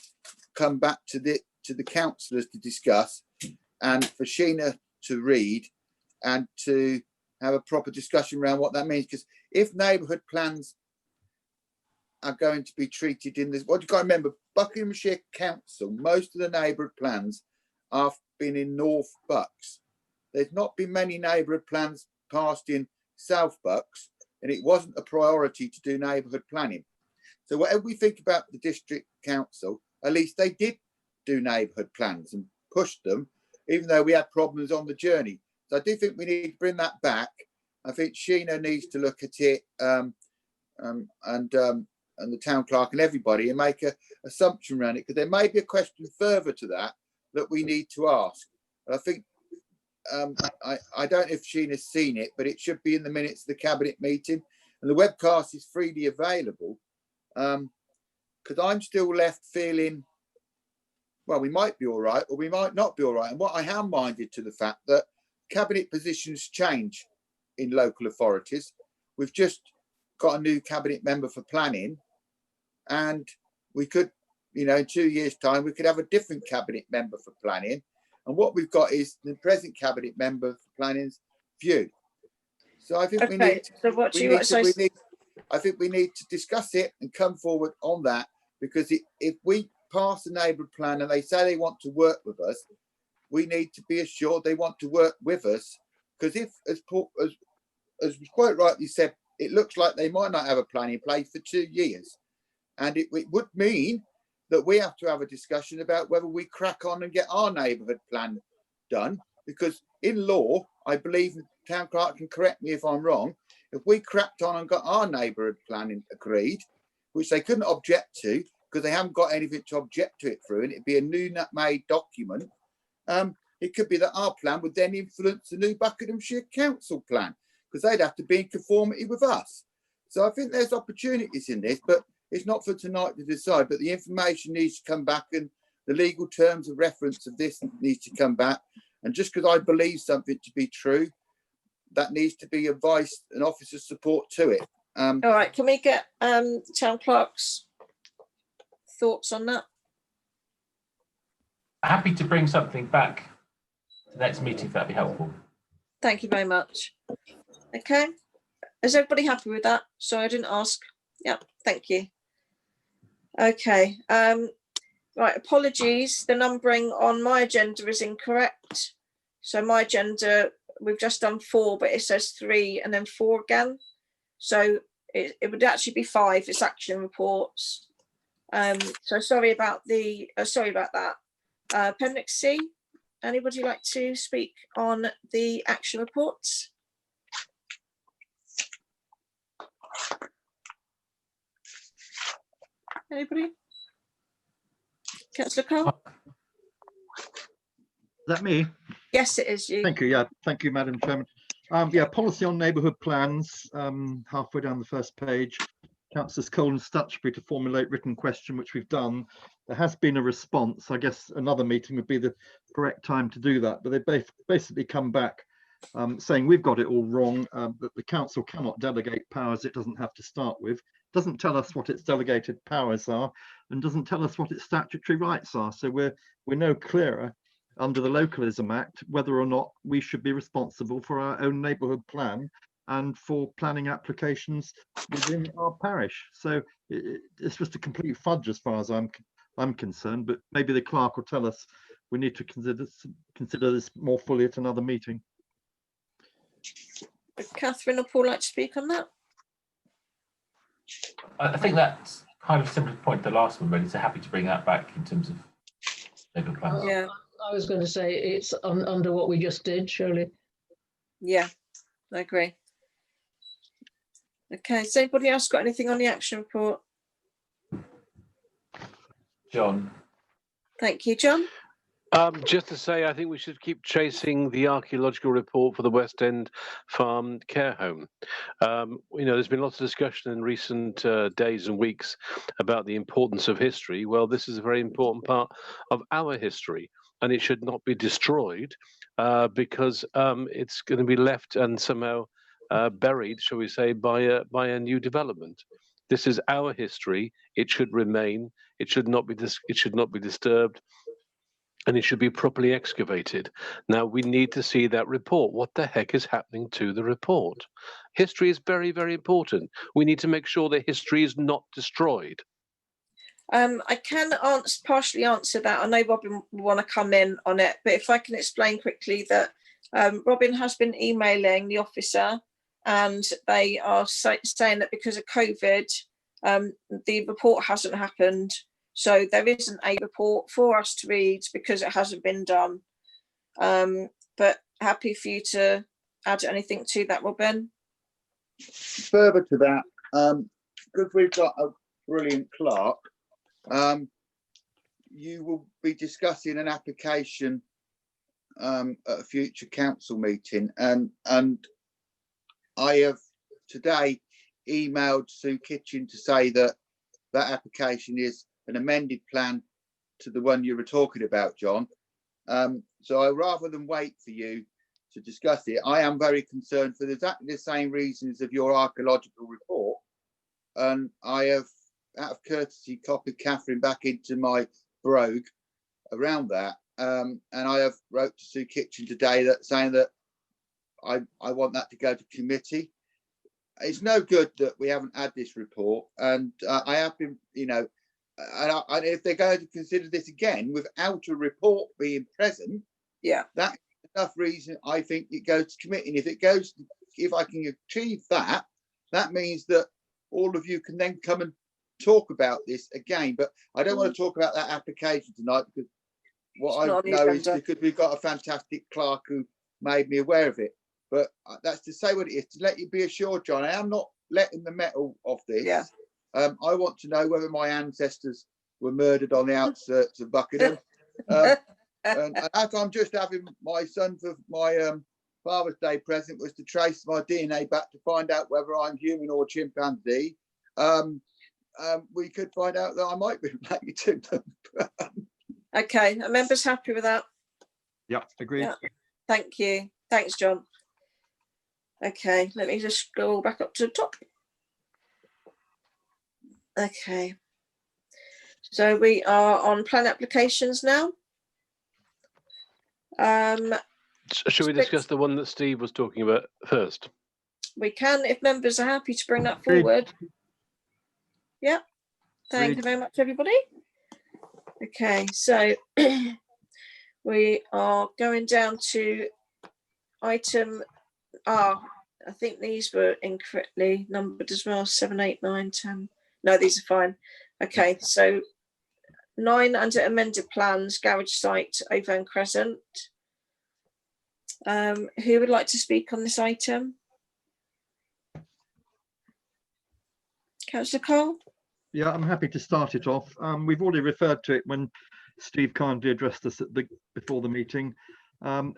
Speaker 6: come back to the councillors to discuss, and for Sheena to read and to have a proper discussion around what that means. Because if neighbourhood plans are going to be treated in this, what you've got to remember, Buckinghamshire Council, most of the neighbourhood plans have been in North Bucks. There's not been many neighbourhood plans passed in South Bucks, and it wasn't a priority to do neighbourhood planning. So whatever we think about the district council, at least they did do neighbourhood plans and pushed them, even though we had problems on the journey. So I do think we need to bring that back. I think Sheena needs to look at it and the town clerk and everybody, and make a assumption around it, because there may be a question further to that we need to ask. And I think I don't know if Sheena's seen it, but it should be in the minutes of the Cabinet meeting, and the webcast is freely available. Because I'm still left feeling, well, we might be all right or we might not be all right. And what I am minded to the fact that Cabinet positions change in local authorities. We've just got a new Cabinet member for planning, and we could, you know, in 2 years' time, we could have a different Cabinet member for planning. And what we've got is the present Cabinet member for planning's view. So I think I think we need to discuss it and come forward on that, because if we pass the neighbourhood plan and they say they want to work with us, we need to be assured they want to work with us. Because if, as was quite rightly said, it looks like they might not have a plan in place for 2 years. And it would mean that we have to have a discussion about whether we crack on and get our neighbourhood plan done. Because in law, I believe, the town clerk can correct me if I'm wrong, if we cracked on and got our neighbourhood plan agreed, which they couldn't object to because they haven't got anything to object to it through, and it'd be a new made document, it could be that our plan would then influence the new Buckinghamshire Council plan, because they'd have to be in conformity with us. So I think there's opportunities in this, but it's not for tonight to decide. But the information needs to come back, and the legal terms of reference of this needs to come back. And just because I believe something to be true, that needs to be advice and officer support to it.
Speaker 2: All right, can we get town clerk's thoughts on that?
Speaker 5: Happy to bring something back to the next meeting if that'd be helpful.
Speaker 2: Thank you very much. Okay, is everybody happy with that? Sorry, I didn't ask. Yeah, thank you. Okay, right, apologies, the numbering on my agenda is incorrect. So my agenda, we've just done 4, but it says 3 and then 4 again. So it would actually be 5. It's action reports. So sorry about that. Appendix C. Anybody like to speak on the action reports? Anybody? Councillor Cole?
Speaker 7: Is that me?
Speaker 2: Yes, it is you.
Speaker 7: Thank you. Yeah, thank you, Madam Chairman. Yeah, policy on neighbourhood plans, halfway down the first page. Councillors Cole and Stutchbury to formulate written question, which we've done. There has been a response. I guess another meeting would be the correct time to do that. But they basically come back saying we've got it all wrong, that the council cannot delegate powers it doesn't have to start with, doesn't tell us what its delegated powers are, and doesn't tell us what its statutory rights are. So we're no clearer under the Localism Act whether or not we should be responsible for our own neighbourhood plan and for planning applications within our parish. So it's just a complete fudge as far as I'm concerned. But maybe the clerk will tell us we need to consider this more fully at another meeting.
Speaker 2: Would Catherine or Paul like to speak on that?
Speaker 5: I think that's kind of similar to the point the last one, really. So happy to bring that back in terms of Labour plans.
Speaker 2: Yeah.
Speaker 1: I was going to say it's under what we just did, surely.
Speaker 2: Yeah, I agree. Okay, has anybody else got anything on the action report?
Speaker 5: John.
Speaker 2: Thank you, John.
Speaker 10: Just to say, I think we should keep chasing the archaeological report for the West End Farm care home. There's been lots of discussion in recent days and weeks about the importance of history. Well, this is a very important part of our history, and it should not be destroyed because it's going to be left and somehow buried, shall we say, by a new development. This is our history. It should remain. It should not be disturbed. And it should be properly excavated. Now, we need to see that report. What the heck is happening to the report? History is very, very important. We need to make sure that history is not destroyed.
Speaker 2: I can partially answer that. I know Robin will want to come in on it, but if I can explain quickly that Robin has been emailing the officer, and they are saying that because of COVID, the report hasn't happened. So there isn't a report for us to read because it hasn't been done. But happy for you to add anything to that, Robin.
Speaker 6: Further to that, because we've got a brilliant clerk, you will be discussing an application at a future council meeting, and I have today emailed Sue Kitchen to say that that application is an amended plan to the one you were talking about, John. So rather than wait for you to discuss it, I am very concerned for exactly the same reasons of your archaeological report. And I have, out of courtesy, copied Catherine back into my brogue around that. And I have wrote to Sue Kitchen today saying that I want that to go to committee. It's no good that we haven't had this report. And I have been, and if they're going to consider this again without a report being present,
Speaker 2: yeah,
Speaker 6: that's enough reason I think it goes to committee. And if I can achieve that, that means that all of you can then come and talk about this again. But I don't want to talk about that application tonight, because what I know is because we've got a fantastic clerk who made me aware of it. But that's to say what it is, to let you be assured, John, I am not letting the metal off this.
Speaker 2: Yeah.
Speaker 6: I want to know whether my ancestors were murdered on the outskirts of Buckingham. And as I'm just having my son for my Father's Day present was to trace my DNA back to find out whether I'm human or chimpanzee. We could find out that I might be related to them.
Speaker 2: Okay, are members happy with that?
Speaker 7: Yeah, agreed.
Speaker 2: Yeah. Thank you. Thanks, John. Okay, let me just scroll back up to the top. Okay, so we are on plan applications now.
Speaker 10: Should we discuss the one that Steve was talking about first?
Speaker 2: We can, if members are happy to bring that forward. Yeah, thank you very much, everybody. Okay, so we are going down to item I think these were incorrectly numbered as well. 7, 8, 9, 10. No, these are fine. Okay, so 9 under amended plans, garage site, Overn Crescent. Who would like to speak on this item? Councillor Cole?
Speaker 7: Yeah, I'm happy to start it off. We've already referred to it when Steve kindly addressed us before the meeting.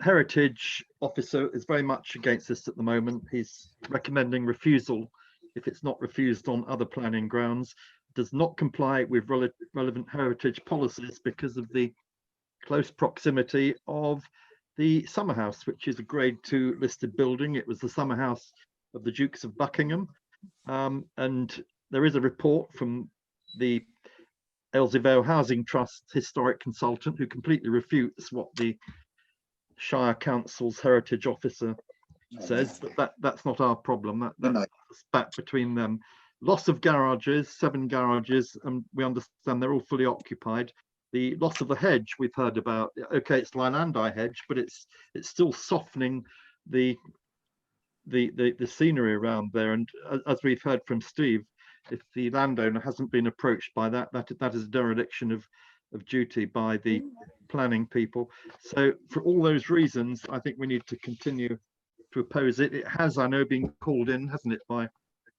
Speaker 7: Heritage officer is very much against this at the moment. He's recommending refusal if it's not refused on other planning grounds. Does not comply with relevant heritage policies because of the close proximity of the summer house, which is a grade 2 listed building. It was the summer house of the Dukes of Buckingham, and there is a report from the Aylesbury Vale Housing Trust historic consultant who completely refutes what the Shire Council's heritage officer says, but that's not our problem. That's back between them. loss of garages, 7 garages, and we understand they're all fully occupied. The loss of a hedge we've heard about. Okay, it's Lynandi hedge, but it's still softening the scenery around there. And as we've heard from Steve, if the landowner hasn't been approached by that is a dereliction of duty by the planning people. So for all those reasons, I think we need to continue to oppose it. It has, I know, been called in, hasn't it, by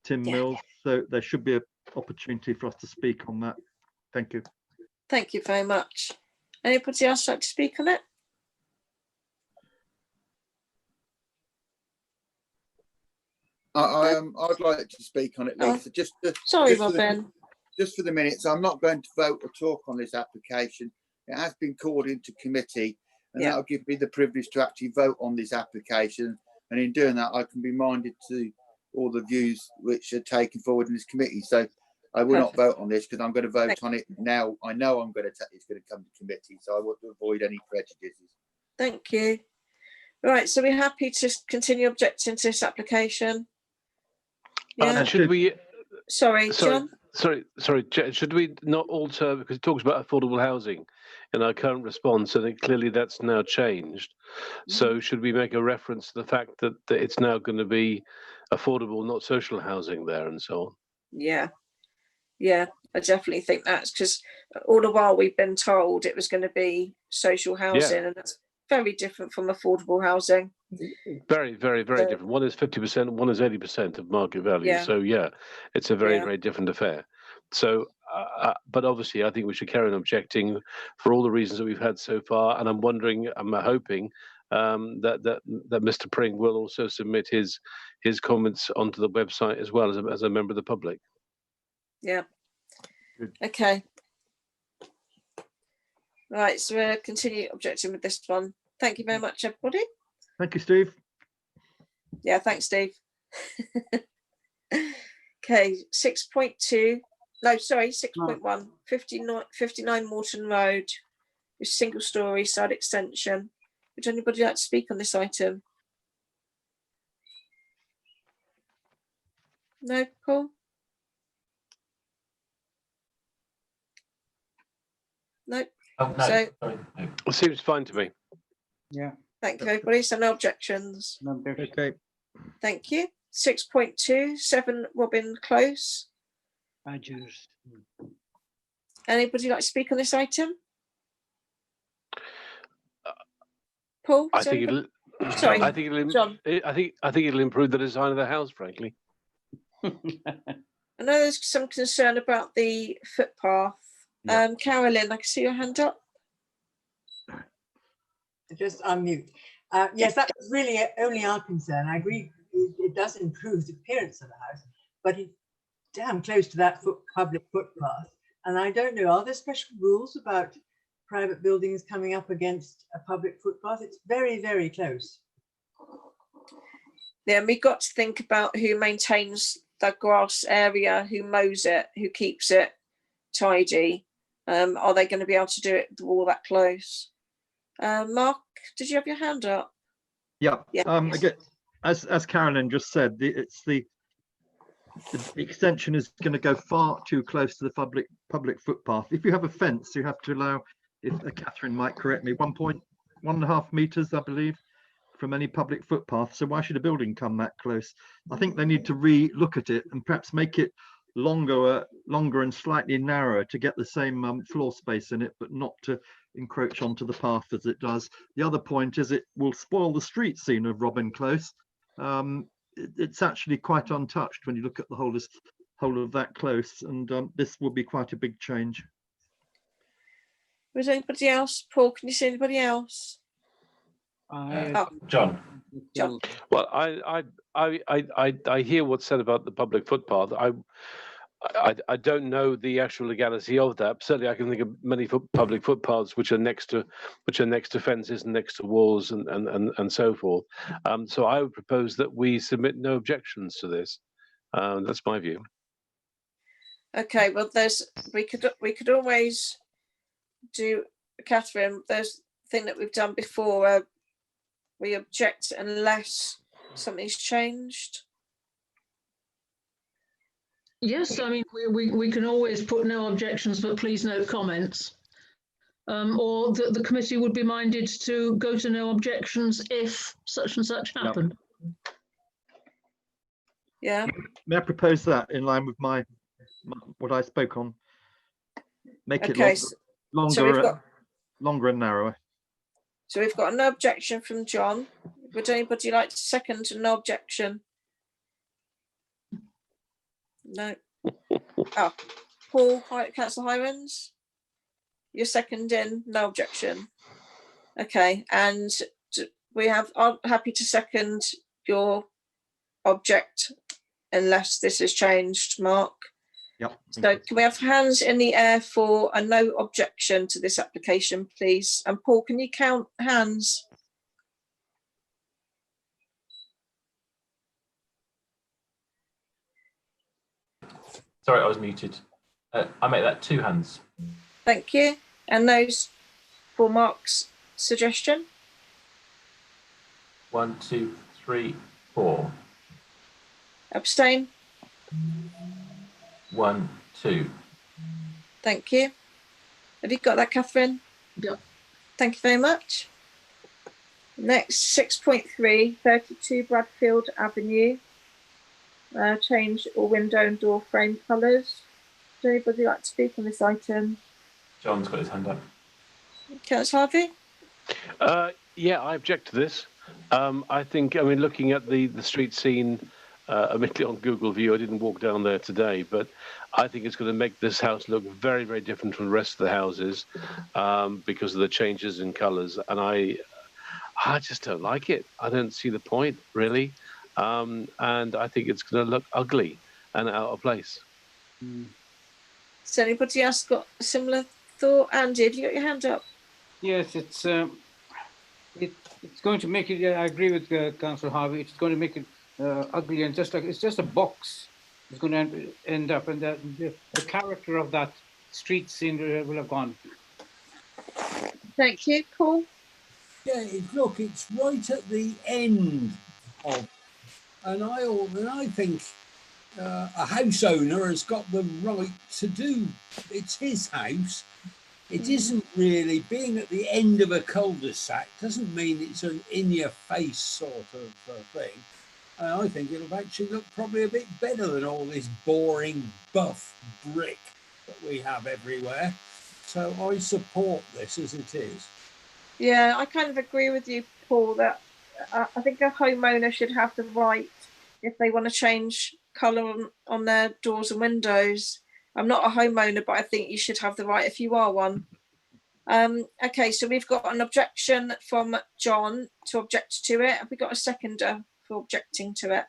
Speaker 7: Tim Mills? So there should be an opportunity for us to speak on that. Thank you.
Speaker 2: Thank you very much. Anybody else like to speak on it?
Speaker 6: I'd like to speak on it, Lisa.
Speaker 2: Sorry, Robin.
Speaker 6: Just for the minutes, I'm not going to vote or talk on this application. It has been called into committee, and that'll give me the privilege to actually vote on this application. And in doing that, I can be minded to all the views which are taken forward in this committee. So I will not vote on this because I'm going to vote on it now. I know it's going to come to committee, so I want to avoid any prejudices.
Speaker 2: Thank you. Right, so we're happy to continue objecting to this application. Yeah.
Speaker 10: Should we?
Speaker 2: Sorry, John.
Speaker 10: Sorry. Should we not alter, because it talks about affordable housing in our current response, and clearly that's now changed. So should we make a reference to the fact that it's now going to be affordable, not social housing there, and so on?
Speaker 2: Yeah, I definitely think that's because all the while we've been told it was going to be social housing, and that's very different from affordable housing.
Speaker 10: Very, very, very different. One is 50%, one is 80% of market value. So yeah, it's a very, very different affair. So, but obviously, I think we should carry on objecting for all the reasons that we've had so far. And I'm hoping that Mr. Pring will also submit his comments onto the website as well as a member of the public.
Speaker 2: Yeah. Good. Okay. Right, so we'll continue objecting with this one. Thank you very much, everybody.
Speaker 7: Thank you, Steve.
Speaker 2: Yeah, thanks, Steve. Okay, 6.2. No, sorry, 6.1. 59 Morton Road, a single-storey side extension. Would anybody like to speak on this item? No, Paul? No.
Speaker 5: Oh, no.
Speaker 2: So,
Speaker 5: sorry, no.
Speaker 10: It seems fine to me.
Speaker 12: Yeah.
Speaker 2: Thank you, everybody. So no objections.
Speaker 12: No objection.
Speaker 7: Okay.
Speaker 2: Thank you. 6.2, 7 Robin Close.
Speaker 12: Badgers.
Speaker 2: Anybody like to speak on this item? Paul?
Speaker 10: I think it'll.
Speaker 2: Sorry,
Speaker 10: I think it'll.
Speaker 2: John.
Speaker 10: I think it'll improve the design of the house, frankly.
Speaker 2: I know there's some concern about the footpath. Carolyn, I can see your hand up.
Speaker 13: Just unmute. Yes, that was really only our concern. I agree, it does improve the appearance of the house, but it's damn close to that public footpath. And I don't know, are there special rules about private buildings coming up against a public footpath? It's very, very close.
Speaker 2: Yeah, and we've got to think about who maintains the grass area, who mows it, who keeps it tidy. Are they going to be able to do it all that close? Mark, did you have your hand up?
Speaker 7: Yeah.
Speaker 2: Yes.
Speaker 7: Again, as Carolyn just said, the extension is going to go far too close to the public footpath. If you have a fence, you have to allow, if Catherine might correct me, 1.5 meters, I believe, from any public footpath. So why should a building come that close? I think they need to re-look at it and perhaps make it longer and slightly narrower to get the same floor space in it, but not to encroach onto the path as it does. The other point is it will spoil the street scene of Robin Close. It's actually quite untouched when you look at the whole of that close, and this will be quite a big change.
Speaker 2: Was anybody else? Paul, can you see anybody else?
Speaker 5: John.
Speaker 10: Well, I hear what's said about the public footpath. I don't know the actual legality of that. Certainly, I can think of many public footpaths which are next to fences and next to walls and so forth. So I would propose that we submit no objections to this. That's my view.
Speaker 2: Okay. Well, we could always do, Catherine. There's a thing that we've done before. We object unless something's changed.
Speaker 1: Yes, I mean, we can always put no objections, but please note comments. Or the committee would be minded to go to no objections if such and such happened.
Speaker 2: Yeah.
Speaker 7: May I propose that in line with what I spoke on? Make it
Speaker 2: Okay.
Speaker 7: longer, longer and narrower.
Speaker 2: So we've got no objection from John. Would anybody like to second no objection? No. Oh, Paul, Councillor Hirons, you're seconding no objection. Okay, and I'm happy to second your object unless this has changed, Mark.
Speaker 7: Yep.
Speaker 2: So can we have hands in the air for a no objection to this application, please? And Paul, can you count hands?
Speaker 5: Sorry, I was muted. I make that 2 hands.
Speaker 2: Thank you. And those for Mark's suggestion?
Speaker 5: 1, 2, 3, 4.
Speaker 2: Abstain?
Speaker 5: 1, 2.
Speaker 2: Thank you. Have you got that, Catherine?
Speaker 1: Yep.
Speaker 2: Thank you very much. Next, 6.3, 32 Bradfield Avenue. Change all window and door frame colours. Does anybody like to speak on this item?
Speaker 5: John's got his hand up.
Speaker 2: Councillor Harvey?
Speaker 10: Yeah, I object to this. I think, I mean, looking at the street scene, admittedly on Google View, I didn't walk down there today, but I think it's going to make this house look very, very different from the rest of the houses because of the changes in colours. And I just don't like it. I don't see the point, really. And I think it's going to look ugly and out of place.
Speaker 2: Has anybody else got a similar thought? Andy, have you got your hand up?
Speaker 12: Yes, it's going to make it. I agree with Councillor Harvey. It's going to make it ugly and just like it's just a box. It's going to end up, and the character of that street scene will have gone.
Speaker 2: Thank you, Paul.
Speaker 8: Yeah, look, it's right at the end of, and I think a house owner has got the right to do. It's his house. It isn't really being at the end of a cul-de-sac. Doesn't mean it's an in-your-face sort of thing. I think it'll actually look probably a bit better than all this boring buff brick that we have everywhere. So I support this as it is.
Speaker 2: Yeah, I kind of agree with you, Paul, that I think a homeowner should have the right, if they want to change colour on their doors and windows. I'm not a homeowner, but I think you should have the right if you are one. Okay, so we've got an objection from John to object to it. Have we got a seconder for objecting to it?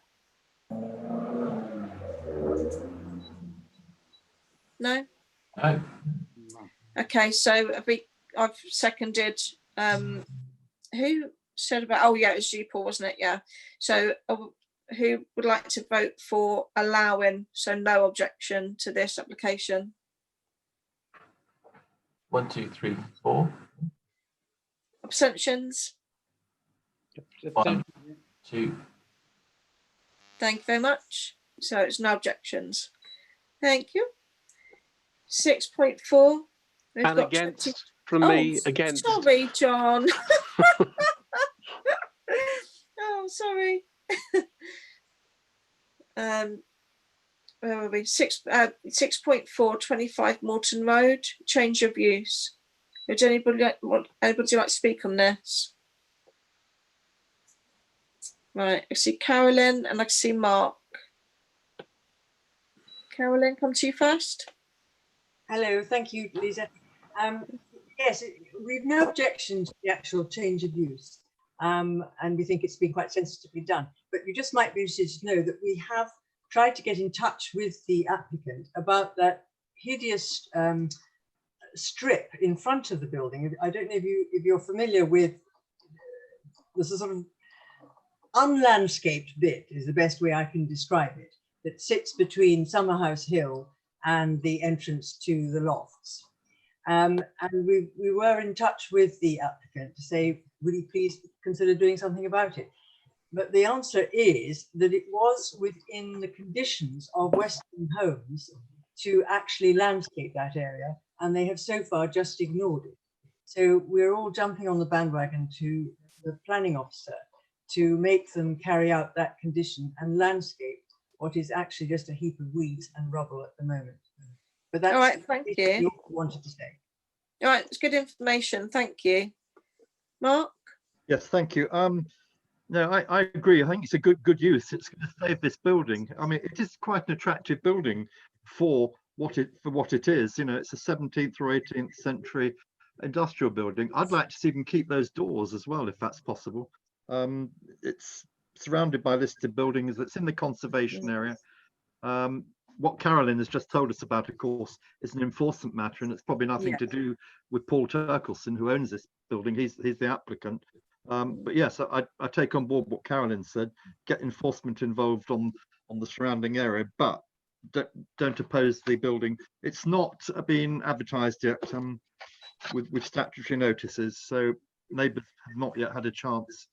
Speaker 2: No?
Speaker 5: No.
Speaker 2: Okay, so I've seconded, who said about, oh yeah, it was you, Paul, wasn't it? Yeah. So who would like to vote for allowing, so no objection to this application?
Speaker 5: 1, 2, 3, 4.
Speaker 2: Abstentions?
Speaker 5: 1, 2.
Speaker 2: Thank you very much. So it's no objections. Thank you. 6.4.
Speaker 10: And against, from me, against.
Speaker 2: Sorry, John. Oh, sorry. Where were we? 6.4, 25 Morton Road, change of use. Would anybody like to speak on this? Right, I see Carolyn and I see Mark. Carolyn, come to you first.
Speaker 13: Hello, thank you, Lisa. Yes, we've no objection to the actual change of use, and we think it's been quite sensitively done. But you just might be interested to know that we have tried to get in touch with the applicant about that hideous strip in front of the building. I don't know if you're familiar with this sort of unlandscaped bit, is the best way I can describe it, that sits between Summerhouse Hill and the entrance to the lofts. And we were in touch with the applicant to say, would you please consider doing something about it? But the answer is that it was within the conditions of Western homes to actually landscape that area, and they have so far just ignored it. So we're all jumping on the bandwagon to the planning officer to make them carry out that condition and landscape what is actually just a heap of weeds and rubble at the moment. But that's
Speaker 2: all right, thank you.
Speaker 13: Wanted to say.
Speaker 2: All right, it's good information. Thank you. Mark?
Speaker 7: Yes, thank you. No, I agree. I think it's a good use. It's going to save this building. I mean, it is quite an attractive building for what it is. You know, it's a 17th or 18th century industrial building. I'd like to see them keep those doors as well, if that's possible. It's surrounded by listed buildings. It's in the conservation area. What Carolyn has just told us about, of course, is an enforcement matter, and it's probably nothing to do with Paul Turkelson, who owns this building. He's the applicant. But yes, I take on board what Carolyn said. Get enforcement involved on the surrounding area, but don't oppose the building. It's not been advertised yet with statutory notices, so neighbours have not yet had a chance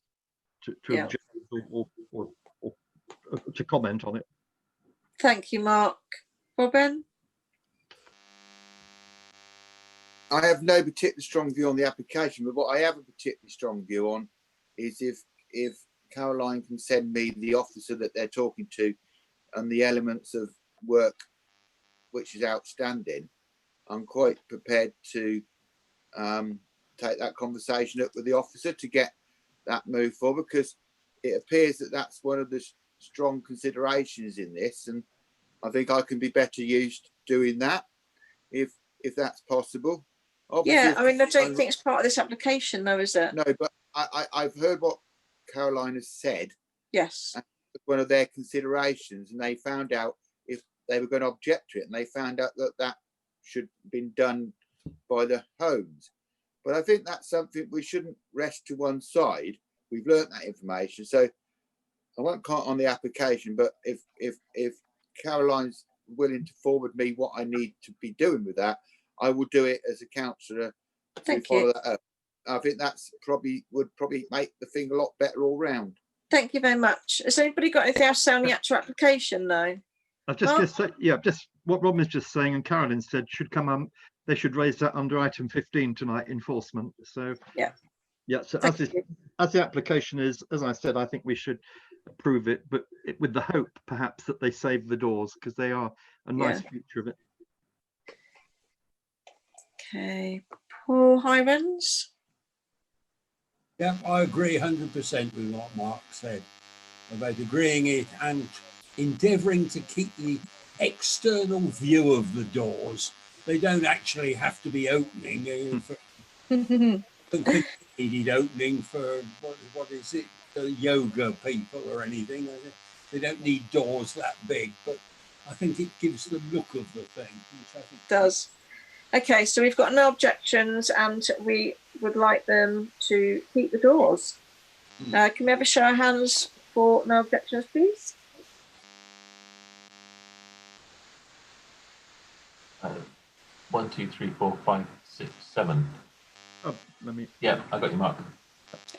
Speaker 7: to object or to comment on it.
Speaker 2: Thank you, Mark. Robin?
Speaker 6: I have no particularly strong view on the application, but what I have a particularly strong view on is if Caroline can send me the officer that they're talking to and the elements of work which is outstanding, I'm quite prepared to take that conversation up with the officer to get that move forward, because it appears that that's one of the strong considerations in this, and I think I can be better used doing that if that's possible. Obviously,
Speaker 2: yeah, I mean, I don't think it's part of this application, though, is it?
Speaker 6: No, but I've heard what Caroline has said.
Speaker 2: Yes.
Speaker 6: One of their considerations, and they found out if they were going to object to it, and they found out that should have been done by the homes. But I think that's something we shouldn't rest to one side. We've learnt that information, so I won't comment on the application. But if Caroline's willing to forward me what I need to be doing with that, I will do it as a councillor to follow that up. I think that's would probably make the thing a lot better all round.
Speaker 2: Thank you very much. Has anybody got anything else to say on the actual application, though?
Speaker 7: I just going to say, yeah, just what Robin was just saying, and Carolyn said should come they should raise that under item 15 tonight, enforcement. So yeah. So as the application is, as I said, I think we should approve it, but with the hope perhaps that they save the doors, because they are a nice feature of it.
Speaker 2: Okay, Paul Hirons.
Speaker 8: Yeah, I agree 100% with what Mark said about agreeing it and endeavouring to keep the external view of the doors. They don't actually have to be opening. Needed opening for what is it? Yoga people or anything. They don't need doors that big, but I think it gives the look of the thing. Which I think
Speaker 2: does. Okay, so we've got no objections, and we would like them to keep the doors. Can we have a show of hands for no objections, please?
Speaker 5: 1, 2, 3, 4, 5, 6, 7.
Speaker 7: Oh, let me.
Speaker 5: Yeah, I got you, Mark.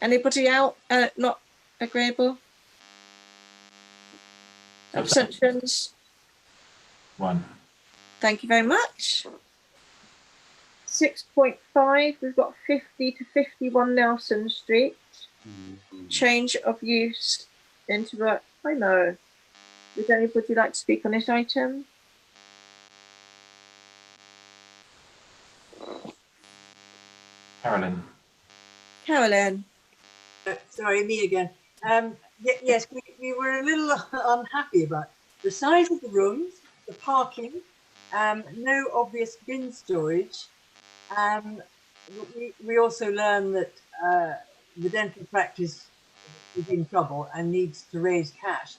Speaker 2: Anybody out not agreeable? Abstentions?
Speaker 5: 1.
Speaker 2: Thank you very much. 6.5, we've got 50 to 51 Nelson Street. Change of use into a HIMO. Would anybody like to speak on this item? Carolyn.
Speaker 13: Sorry, me again. Yes, we were a little unhappy about the size of the rooms, the parking, no obvious bin storage. We also learned that the dental practice is in trouble and needs to raise cash,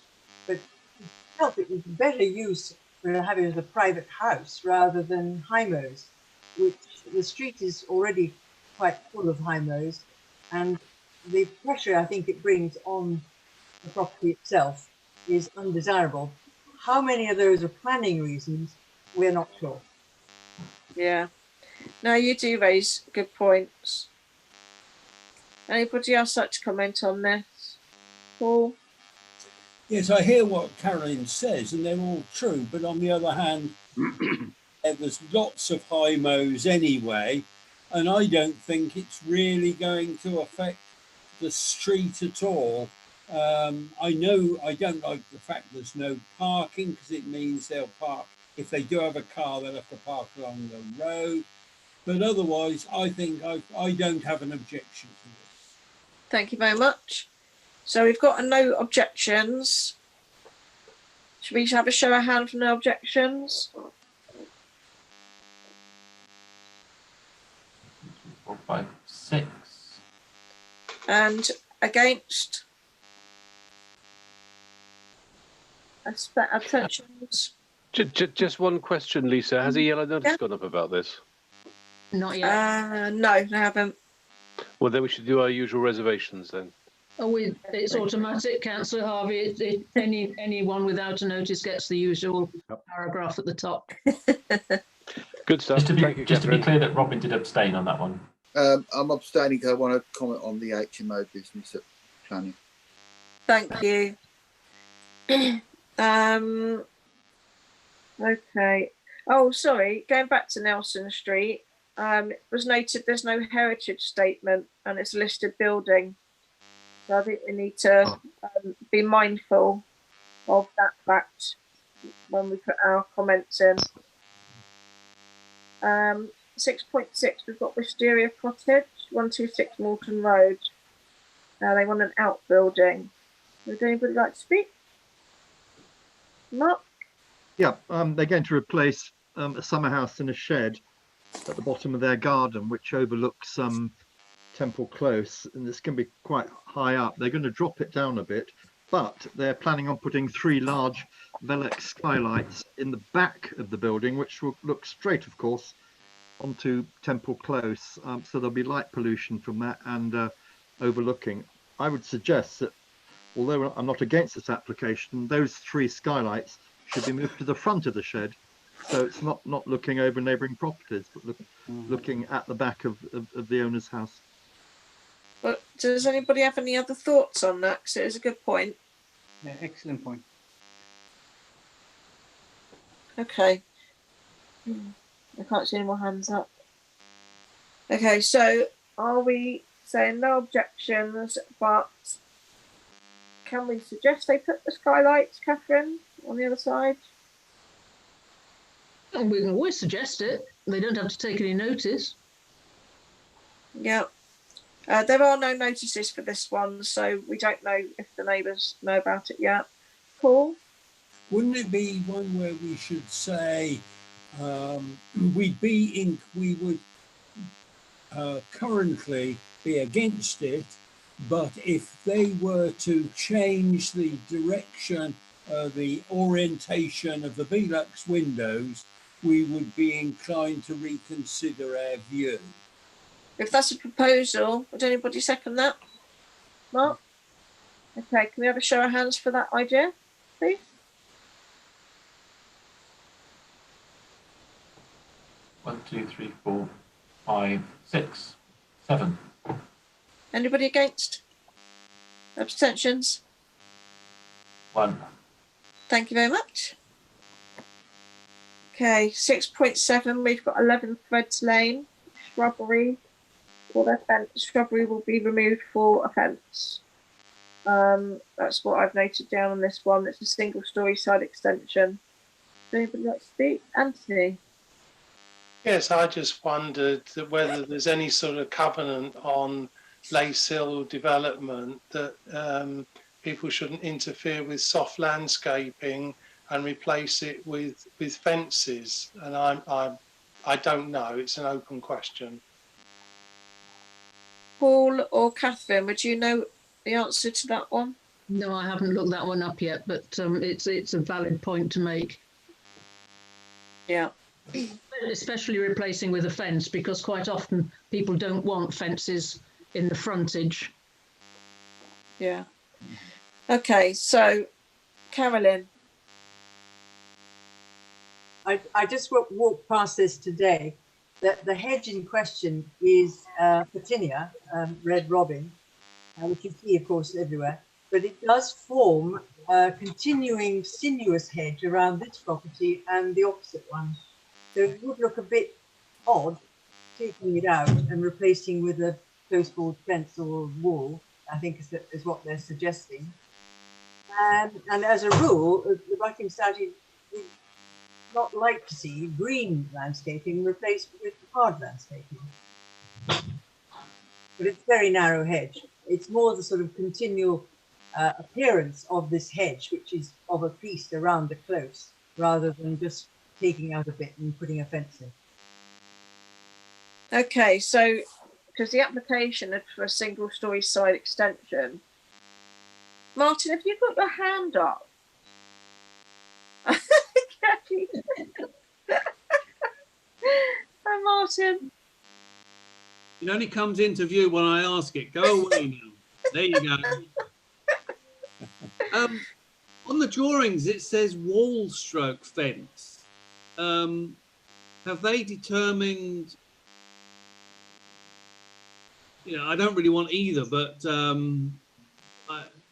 Speaker 13: but we felt it was better use for having it as a private house rather than HIMOs, which the street is already quite full of HIMOs, and the pressure I think it brings on the property itself is undesirable. How many of those are planning reasons, we're not sure.
Speaker 2: Yeah. No, you do raise good points. Anybody else like to comment on this? Paul?
Speaker 8: Yes, I hear what Carolyn says, and they're all true. But on the other hand, there's lots of high mows anyway, and I don't think it's really going to affect the street at all. I know I don't like the fact there's no parking, because it means they'll park, if they do have a car, they'll have to park along the road. But otherwise, I think I don't have an objection to this.
Speaker 2: Thank you very much. So we've got a no objections. Should we have a show of hands for no objections?
Speaker 5: 4, 5, 6.
Speaker 2: And against? Abstentions?
Speaker 10: Just one question, Lisa. Has a yellow notice gone up about this?
Speaker 1: Not yet.
Speaker 2: No, I haven't.
Speaker 10: Well, then we should do our usual reservations then.
Speaker 1: Oh, it's automatic, Councillor Harvey. Anyone without a notice gets the usual paragraph at the top.
Speaker 10: Good stuff.
Speaker 5: Just to be clear that Robin did abstain on that one.
Speaker 6: I'm abstaining because I want to comment on the HMO business at planning.
Speaker 2: Thank you. Okay. Oh, sorry. Going back to Nelson Street, it was noted there's no heritage statement and it's a listed building. So I think we need to be mindful of that fact when we put our comments in. 6.6, we've got Wisteria Cottage, 126 Morton Road. They want an outbuilding. Would anybody like to speak? Mark?
Speaker 7: Yeah, they're going to replace a summer house and a shed at the bottom of their garden, which overlooks Temple Close, and it's going to be quite high up. They're going to drop it down a bit, but they're planning on putting 3 large Velux skylights in the back of the building, which will look straight, of course, onto Temple Close. So there'll be light pollution from that and overlooking. I would suggest that, although I'm not against this application, those 3 skylights should be moved to the front of the shed, so it's not looking over neighbouring properties, but looking at the back of the owner's house.
Speaker 2: But does anybody have any other thoughts on that? Because it is a good point.
Speaker 12: Yeah, excellent point.
Speaker 2: Okay. I can't see any more hands up. Okay, so are we saying no objections, but can we suggest they put the skylights, Catherine, on the other side?
Speaker 1: We can always suggest it. They don't have to take any notice.
Speaker 2: Yeah. There are no notices for this one, so we don't know if the neighbours know about it yet. Paul?
Speaker 8: Wouldn't it be one where we should say we would currently be against it, but if they were to change the direction, the orientation of the Velux windows, we would be inclined to reconsider our view.
Speaker 2: If that's a proposal, would anybody second that? Mark? Okay, can we have a show of hands for that idea, please?
Speaker 5: One, 2, 3, 4, 5, 6, 7.
Speaker 2: Anybody against? Abstentions?
Speaker 5: 1.
Speaker 2: Thank you very much. Okay, 6.7, we've got 11 Threads Lane, shrubbery. For the fence, shrubbery will be removed for a fence. That's what I've noted down on this one. It's a single-storey side extension. Does anybody like to speak? Anthony?
Speaker 14: Yes, I just wondered whether there's any sort of covenant on Lace Hill development that people shouldn't interfere with soft landscaping and replace it with fences. And I don't know. It's an open question.
Speaker 2: Paul or Catherine, would you know the answer to that one?
Speaker 1: No, I haven't looked that one up yet, but it's a valid point to make.
Speaker 2: Yeah.
Speaker 1: Especially replacing with a fence, because quite often people don't want fences in the frontage.
Speaker 2: Yeah. Okay, so Carolyn.
Speaker 13: I just walked past this today. The hedge in question is Petinia, red robin, which you see, of course, everywhere. but it does form a continuing sinuous hedge around this property and the opposite one. So it would look a bit odd taking it out and replacing with a close-board fence or wall, I think is what they're suggesting. And as a rule, the Buckingham Society would not like to see green landscaping replaced with hard landscaping. But it's a very narrow hedge. It's more the sort of continual appearance of this hedge, which is of a piece around the close, rather than just taking out a bit and putting a fence in.
Speaker 2: Okay, so because the application is for a single-storey side extension. Martin, have you got your hand up? Hi, Martin.
Speaker 15: It only comes into view when I ask it. Go away now. There you go. On the drawings, it says wall stroke fence. Have they determined? You know, I don't really want either, but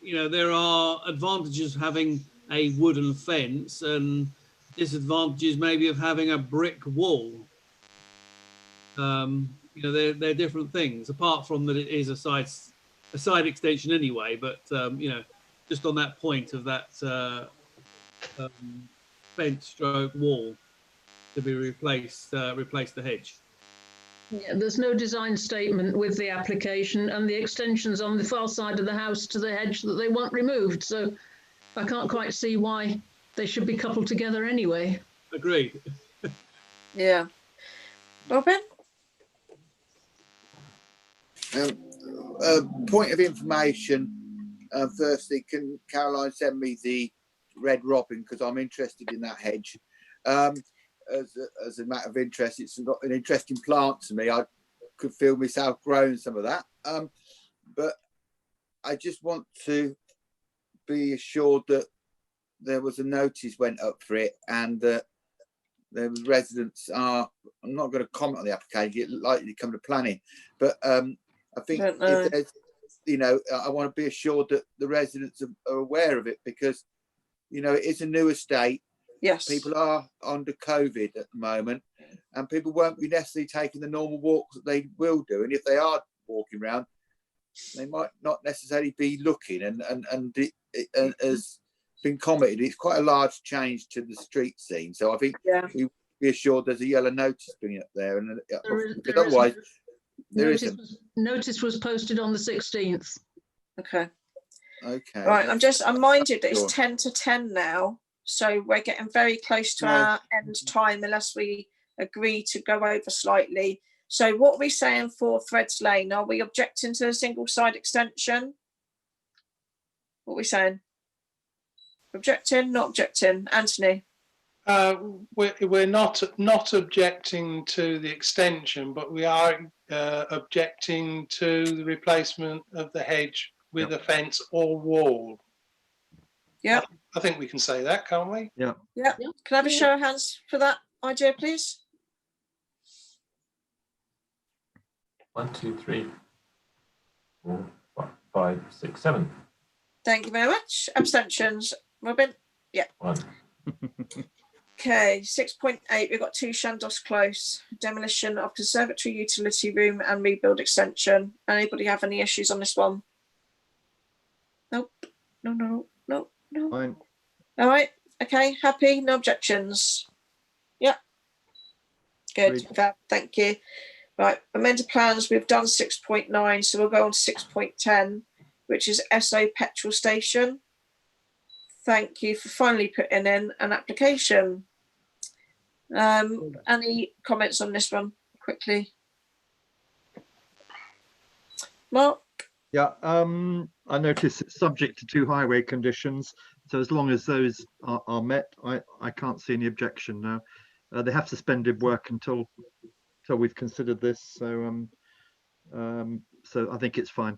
Speaker 15: you know, there are advantages of having a wooden fence and disadvantages maybe of having a brick wall. You know, they're different things, apart from that it is a side extension anyway. But you know, just on that point of that fence stroke wall to be replaced the hedge.
Speaker 1: Yeah, there's no design statement with the application, and the extension's on the far side of the house to the hedge that they want removed. So I can't quite see why they should be coupled together anyway.
Speaker 15: Agreed.
Speaker 2: Yeah. Robin?
Speaker 6: Point of information. Firstly, can Caroline send me the red robin, because I'm interested in that hedge. As a matter of interest, it's got an interesting plant to me. I could feel myself growing some of that. But I just want to be assured that there was a notice went up for it, and that the residents are. I'm not going to comment on the application. It likely to come to planning, but I think if there's, you know, I want to be assured that the residents are aware of it, because, you know, it is a new estate.
Speaker 2: Yes.
Speaker 6: People are under COVID at the moment, and people won't be necessarily taking the normal walks that they will do. And if they are walking around, they might not necessarily be looking. And it has been commented, it's quite a large change to the street scene. So I think we be assured there's a yellow notice being up there, and otherwise there isn't.
Speaker 1: Notice was posted on the 16th.
Speaker 2: Okay.
Speaker 6: Okay.
Speaker 2: Right. I'm minded that it's 10 to 10 now. So we're getting very close to our end time, unless we agree to go over slightly. So what are we saying for Threads Lane? Are we objecting to a single side extension? What are we saying? Objecting, not objecting? Anthony?
Speaker 14: We're not objecting to the extension, but we are objecting to the replacement of the hedge with a fence or wall.
Speaker 2: Yeah.
Speaker 14: I think we can say that, can't we?
Speaker 7: Yeah.
Speaker 2: Yeah. Can I have a show of hands for that idea, please?
Speaker 5: 1, 2, 3, 4, 5, 6, 7.
Speaker 2: Thank you very much. Abstentions? Robin? Yeah.
Speaker 5: 1.
Speaker 2: Okay, 6.8, we've got 2 Chandos Close. Demolition of conservatory utility room and rebuild extension. Anybody have any issues on this one? Nope. No.
Speaker 7: Fine.
Speaker 2: All right. Okay. Happy. No objections. Yeah. Good. Fab. Thank you. Right. Amended plans. We've done 6.9, so we'll go on to 6.10, which is SO petrol station. Thank you for finally putting in an application. Any comments on this one quickly? Mark?
Speaker 7: Yeah, I notice it's subject to 2 highway conditions. So as long as those are met, I can't see any objection now. They have suspended work until we've considered this. So so I think it's fine.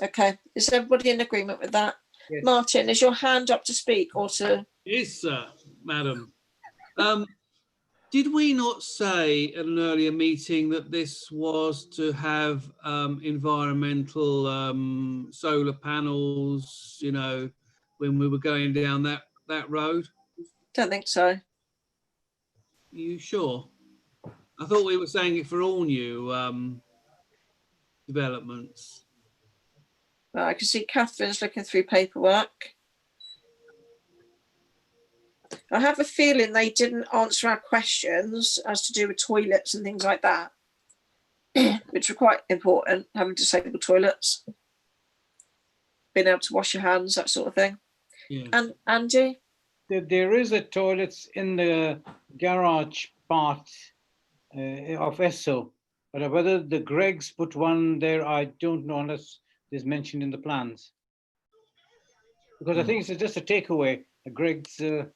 Speaker 2: Okay. Is everybody in agreement with that? Yes. Martin, is your hand up to speak or to?
Speaker 15: Yes, sir, madam. Did we not say at an earlier meeting that this was to have environmental solar panels, you know, when we were going down that road?
Speaker 2: Don't think so.
Speaker 15: Are you sure? I thought we were saying it for all new developments.
Speaker 2: Well, I can see Catherine's looking through paperwork. I have a feeling they didn't answer our questions as to do with toilets and things like that, which were quite important, having disabled toilets, being able to wash your hands, that sort of thing.
Speaker 15: Yeah.
Speaker 2: And Andy?
Speaker 12: There is a toilets in the garage part of Esso, but whether the Greggs put one there, I don't know unless it's mentioned in the plans. Because I think it's just a takeaway. The Greggs. That's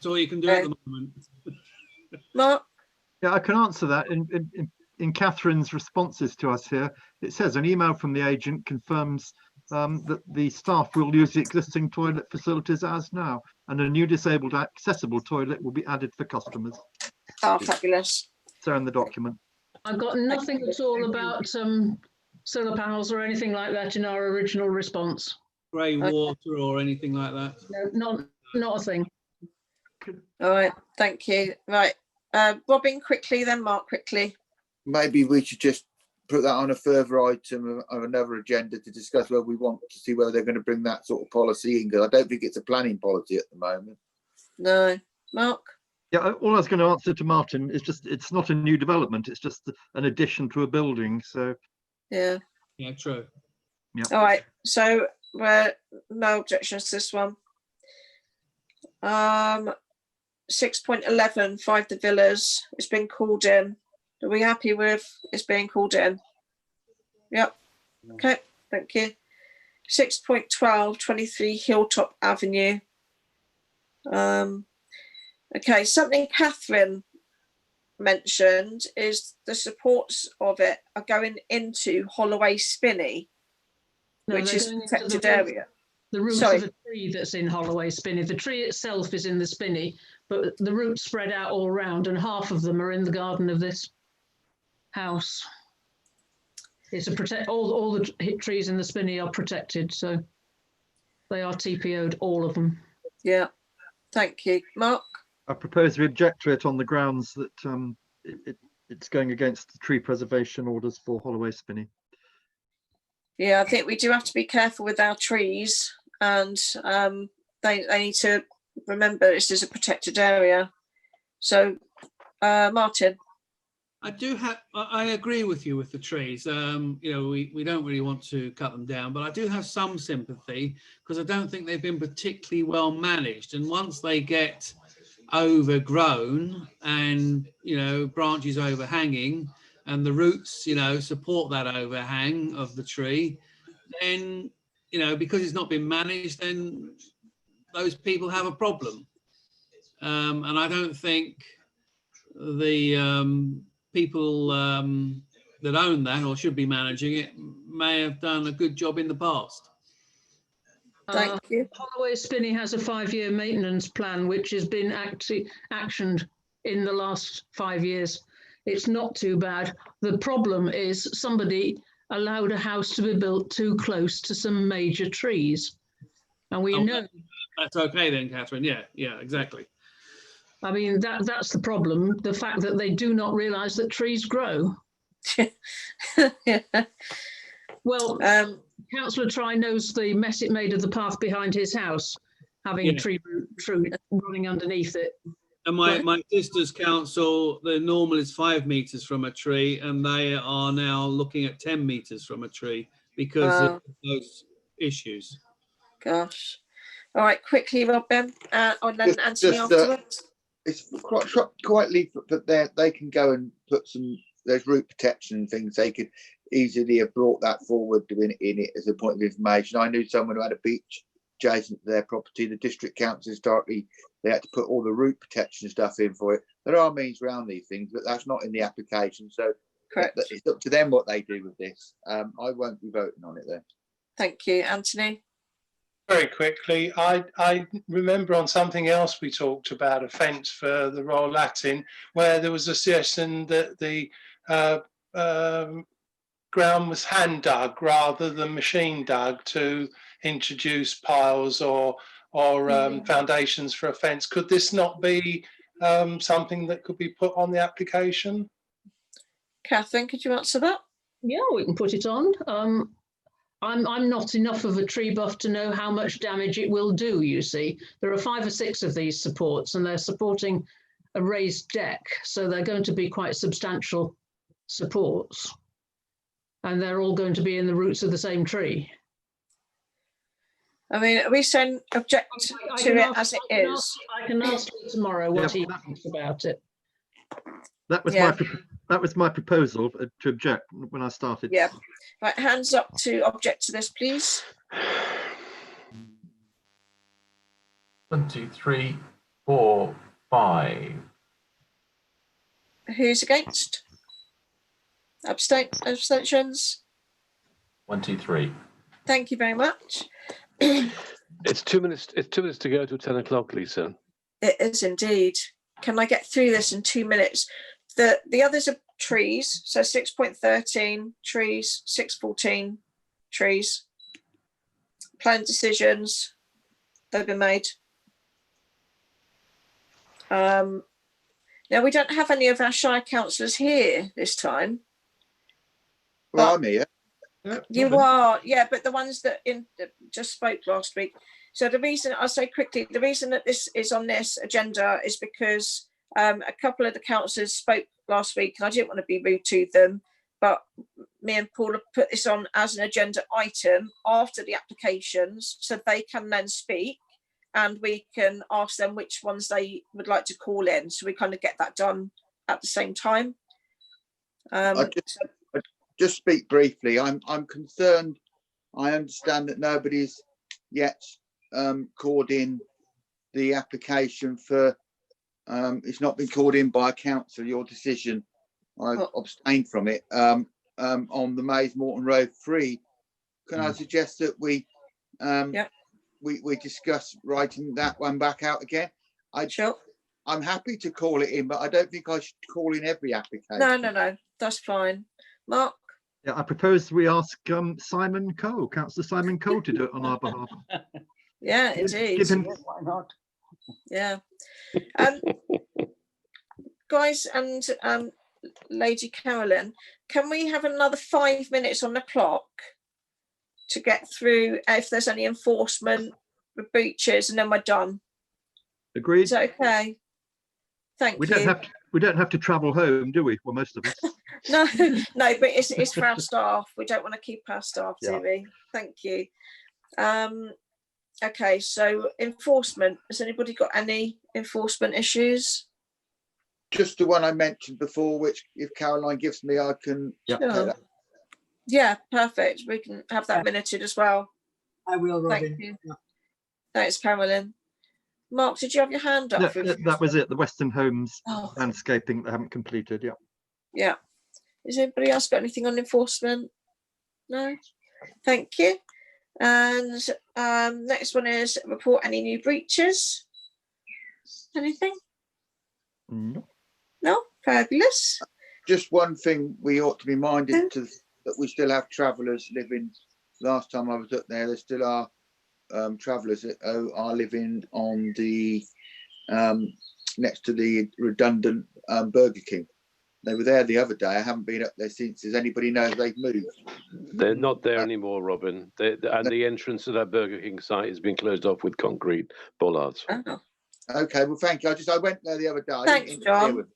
Speaker 15: all you can do at the moment.
Speaker 2: Mark?
Speaker 7: Yeah, I can answer that. In Catherine's responses to us here, it says an email from the agent confirms that the staff will use the existing toilet facilities as now, and a new disabled accessible toilet will be added for customers.
Speaker 2: Oh, fabulous.
Speaker 7: So in the document.
Speaker 1: I've got nothing at all about solar panels or anything like that in our original response.
Speaker 15: Grey water or anything like that?
Speaker 1: No, not a thing.
Speaker 2: All right, thank you. Right, Robin quickly, then Mark quickly.
Speaker 6: Maybe we should just put that on a further item of another agenda to discuss whether we want to see whether they're going to bring that sort of policy in, because I don't think it's a planning policy at the moment.
Speaker 2: No. Mark?
Speaker 7: Yeah, all I was going to answer to Martin is just it's not a new development, it's just an addition to a building. So
Speaker 2: yeah.
Speaker 15: Yeah, true.
Speaker 7: Yeah.
Speaker 2: All right, so no objections to this one. 6.11, 5 the villas, it's been called in. Are we happy with it's being called in? Yep. Okay, thank you. 6.12, 23 Hilltop Avenue. Okay, something Catherine mentioned is the supports of it are going into Holloway Spinney, which is a protected area.
Speaker 1: The roots
Speaker 2: Sorry.
Speaker 1: of a tree that's in Holloway Spinney. The tree itself is in the Spinney, but the roots spread out all around, and half of them are in the garden of this house. It's a all the trees in the Spinney are protected, so they are TPO'd, all of them.
Speaker 2: Yeah, thank you. Mark?
Speaker 7: I propose we object to it on the grounds that it's going against the tree preservation orders for Holloway Spinney.
Speaker 2: Yeah, I think we do have to be careful with our trees, and they need to remember this is a protected area. So, Martin?
Speaker 15: I agree with you with the trees. You know, we don't really want to cut them down, but I do have some sympathy because I don't think they've been particularly well managed. And once they get overgrown and, you know, branches overhanging and the roots, you know, support that overhang of the tree, then, you know, because it's not been managed, then those people have a problem. And I don't think the people that own that or should be managing it may have done a good job in the past.
Speaker 2: Thank you.
Speaker 1: Holloway Spinney has a 5-year maintenance plan, which has been actioned in the last 5 years. It's not too bad. The problem is somebody allowed a house to be built too close to some major trees. And we know...
Speaker 15: That's okay then, Catherine. Yeah, exactly.
Speaker 1: I mean, that's the problem, the fact that they do not realise that trees grow.
Speaker 2: Yeah.
Speaker 1: Well, Councillor Try knows the mess it made of the path behind his house, having a tree root running underneath it.
Speaker 15: And my sister's council, the normal is 5 metres from a tree, and they are now looking at 10 metres from a tree because of those issues.
Speaker 2: Gosh. All right, quickly, Robin, and then Anthony afterwards.
Speaker 6: It's quite leaflet that they can go and put there's root protection and things. They could easily have brought that forward in it as a point of information. I knew someone who had a beach adjacent to their property. The district council historically, they had to put all the root protection stuff in for it. There are means around these things, but that's not in the application. So
Speaker 2: correct.
Speaker 6: It's up to them what they do with this. I won't be voting on it then.
Speaker 2: Thank you, Anthony.
Speaker 14: Very quickly, I remember on something else we talked about, a fence for the Royal Latin, where there was a suggestion that the ground was hand dug rather than machine dug to introduce piles or foundations for a fence. Could this not be something that could be put on the application?
Speaker 2: Catherine, could you answer that?
Speaker 1: Yeah, we can put it on. I'm not enough of a tree buff to know how much damage it will do, you see. There are 5 or 6 of these supports and they're supporting a raised deck. So they're going to be quite substantial supports. And they're all going to be in the roots of the same tree.
Speaker 2: I mean, are we saying object to it as it is?
Speaker 1: I can ask you tomorrow what he thinks about it.
Speaker 7: That was my proposal to object when I started.
Speaker 2: Yeah. Right, hands up to object to this, please.
Speaker 5: 1, 2, 3, 4, 5.
Speaker 2: Who's against? Abstentions?
Speaker 5: 1, 2, 3.
Speaker 2: Thank you very much.
Speaker 10: It's 2 minutes. It's 2 minutes to go to 10 o'clock, Lisa.
Speaker 2: It is indeed. Can I get through this in 2 minutes? The others are trees. So 6.13 trees, 6.14 trees. Plan decisions. They've been made. Now we don't have any of our Shire councillors here this time.
Speaker 6: Well, I'm here.
Speaker 2: You are, yeah, but the ones that just spoke last week. So the reason, I'll say quickly, the reason that this is on this agenda is because a couple of the councillors spoke last week and I didn't want to be rude to them, but me and Paul have put this on as an agenda item after the applications so they can then speak and we can ask them which ones they would like to call in. So we kind of get that done at the same time.
Speaker 6: Just speak briefly. I'm concerned. I understand that nobody's yet called in the application for. It's not been called in by a council. Your decision. I've abstained from it. On the Mays Morton Road 3. Can I suggest that we discuss writing that one back out again? I'm happy to call it in, but I don't think I should call in every application.
Speaker 2: No, that's fine. Mark.
Speaker 7: Yeah, I propose we ask Simon Cole, Councillor Simon Cole, to do it on our behalf.
Speaker 2: Yeah, indeed.
Speaker 7: Give him...
Speaker 2: Why not? Yeah. Guys and Lady Carolyn, can we have another 5 minutes on the clock to get through if there's any enforcement breaches, and then we're done?
Speaker 7: Agreed.
Speaker 2: Is that okay? Thank you.
Speaker 7: We don't have to travel home, do we? Well, most of us.
Speaker 2: No, but it's for our staff. We don't want to keep our staff, do we? Thank you. Okay, so enforcement. Has anybody got any enforcement issues?
Speaker 6: Just the one I mentioned before, which if Caroline gives me, I can.
Speaker 2: Yeah, perfect. We can have that minuted as well.
Speaker 13: I will, Robin.
Speaker 2: Thank you. Thanks, Carolyn. Mark, did you have your hand up?
Speaker 7: No, that was it. The Western Homes landscaping that haven't completed. Yeah.
Speaker 2: Has anybody else got anything on enforcement? No. Thank you. And next one is report any new breaches. Anything?
Speaker 6: No.
Speaker 2: No. Fabulous.
Speaker 6: Just one thing we ought to be minded to that we still have travellers living. Last time I was up there, there still are travellers that are living on the next to the redundant Burger King. They were there the other day. I haven't been up there since. Does anybody know if they've moved?
Speaker 10: They're not there anymore, Robin. And the entrance to that Burger King site has been closed off with concrete bollards.
Speaker 2: Oh.
Speaker 6: Okay, well, thank you. I went there the other day.
Speaker 2: Thanks, John.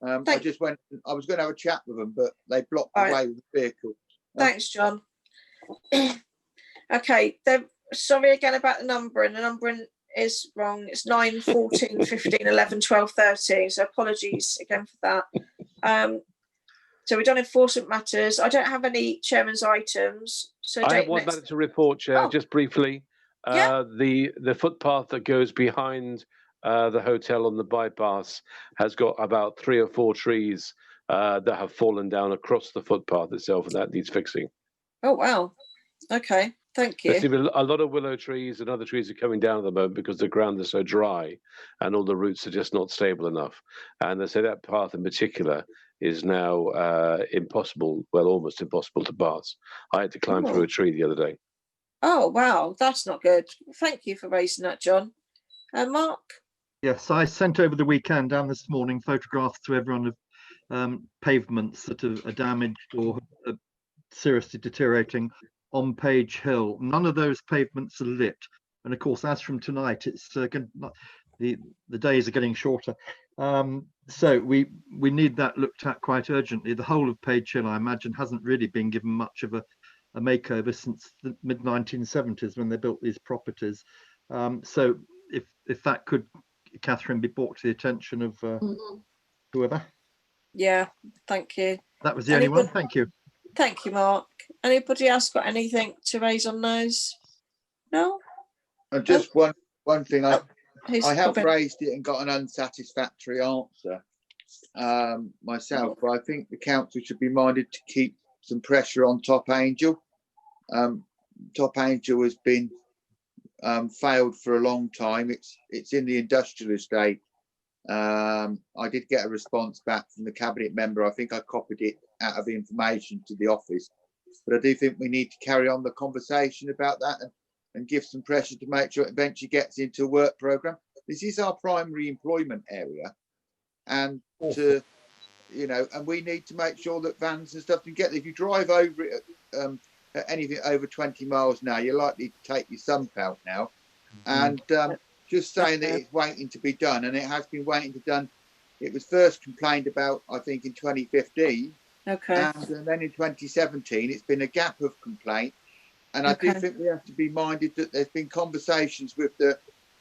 Speaker 6: I just went. I was going to have a chat with them, but they blocked the way with the vehicle.
Speaker 2: Thanks, John. Okay, sorry again about the numbering. The numbering is wrong. It's 9, 14, 15, 11, 12, 13. So apologies again for that. So we've done enforcement matters. I don't have any chairman's items. So
Speaker 10: I have one matter to report, Chair, just briefly. The footpath that goes behind the hotel on the bypass has got about 3 or 4 trees that have fallen down across the footpath itself, and that needs fixing.
Speaker 2: Oh, wow. Okay. Thank you.
Speaker 10: Especially a lot of willow trees and other trees are coming down at the moment because the ground is so dry and all the roots are just not stable enough. And they say that path in particular is now impossible, well, almost impossible to pass. I had to climb through a tree the other day.
Speaker 2: Oh, wow, that's not good. Thank you for raising that, John. Mark?
Speaker 7: Yes, I sent over the weekend and this morning photographs to everyone of pavements that are damaged or seriously deteriorating on Page Hill. None of those pavements are lit, and of course, as from tonight, it's the days are getting shorter. So we need that looked at quite urgently. The whole of Page Hill, I imagine, hasn't really been given much of a makeover since the mid-1970s when they built these properties. So if that could, Catherine, be brought to the attention of whoever.
Speaker 2: Yeah, thank you.
Speaker 7: That was the only one. Thank you.
Speaker 2: Thank you, Mark. Anybody else got anything to raise on those? No?
Speaker 6: Just one thing. I have
Speaker 2: Robin?
Speaker 6: raised it and got an unsatisfactory answer myself, but I think the council should be minded to keep some pressure on Top Angel. Top Angel has been failed for a long time. It's in the industrial estate. I did get a response back from the cabinet member. I think I copied it out of information to the office, but I do think we need to carry on the conversation about that and give some pressure to make sure it eventually gets into a work program. This is our primary employment area, and and we need to make sure that vans and stuff can get there. If you drive over it at anything over 20 miles an hour, you're likely to take your sump out now. And just saying that it's waiting to be done, and it has been waiting to be done. It was first complained about, I think, in 2015.
Speaker 2: Okay.
Speaker 6: And then in 2017, it's been a gap of complaint. And I do think we have to be minded that there's been conversations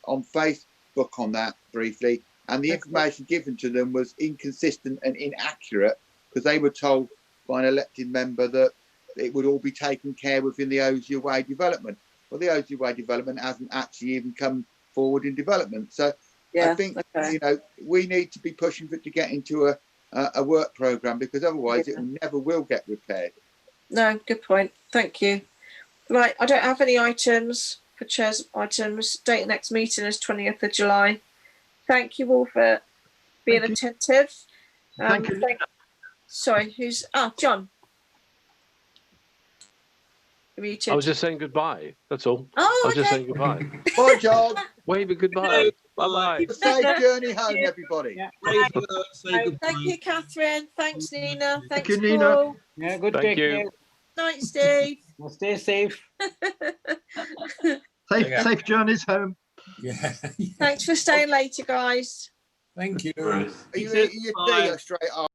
Speaker 6: on Facebook on that briefly, and the information given to them was inconsistent and inaccurate because they were told by an elected member that it would all be taken care of within the Osier Way development. Well, the Osier Way development hasn't actually even come forward in development. So I think we need to be pushing for it to get into a work programme, because otherwise it never will get repaired.
Speaker 2: No, good point. Thank you. Right, I don't have any items for chair's items. Date next meeting is 20th of July. Thank you all for being attentive.
Speaker 7: Thank you.
Speaker 2: Sorry, who's John?
Speaker 10: I was just saying goodbye. That's all.
Speaker 2: Oh,
Speaker 10: I was just saying goodbye.
Speaker 6: Bye, John.
Speaker 10: Wave a goodbye. Bye-bye.
Speaker 6: Safe journey home, everybody.
Speaker 2: Thank you, Catherine. Thanks, Nina. Thanks,
Speaker 7: you, Nina.
Speaker 2: Paul.
Speaker 12: Yeah, good.
Speaker 10: Thank you.
Speaker 2: Night, Steve.
Speaker 12: Well, stay safe.
Speaker 7: Safe journeys home.
Speaker 16: Yeah.
Speaker 2: Thanks for staying later, guys.
Speaker 16: Thank you.
Speaker 6: Are you eating your tea straight off?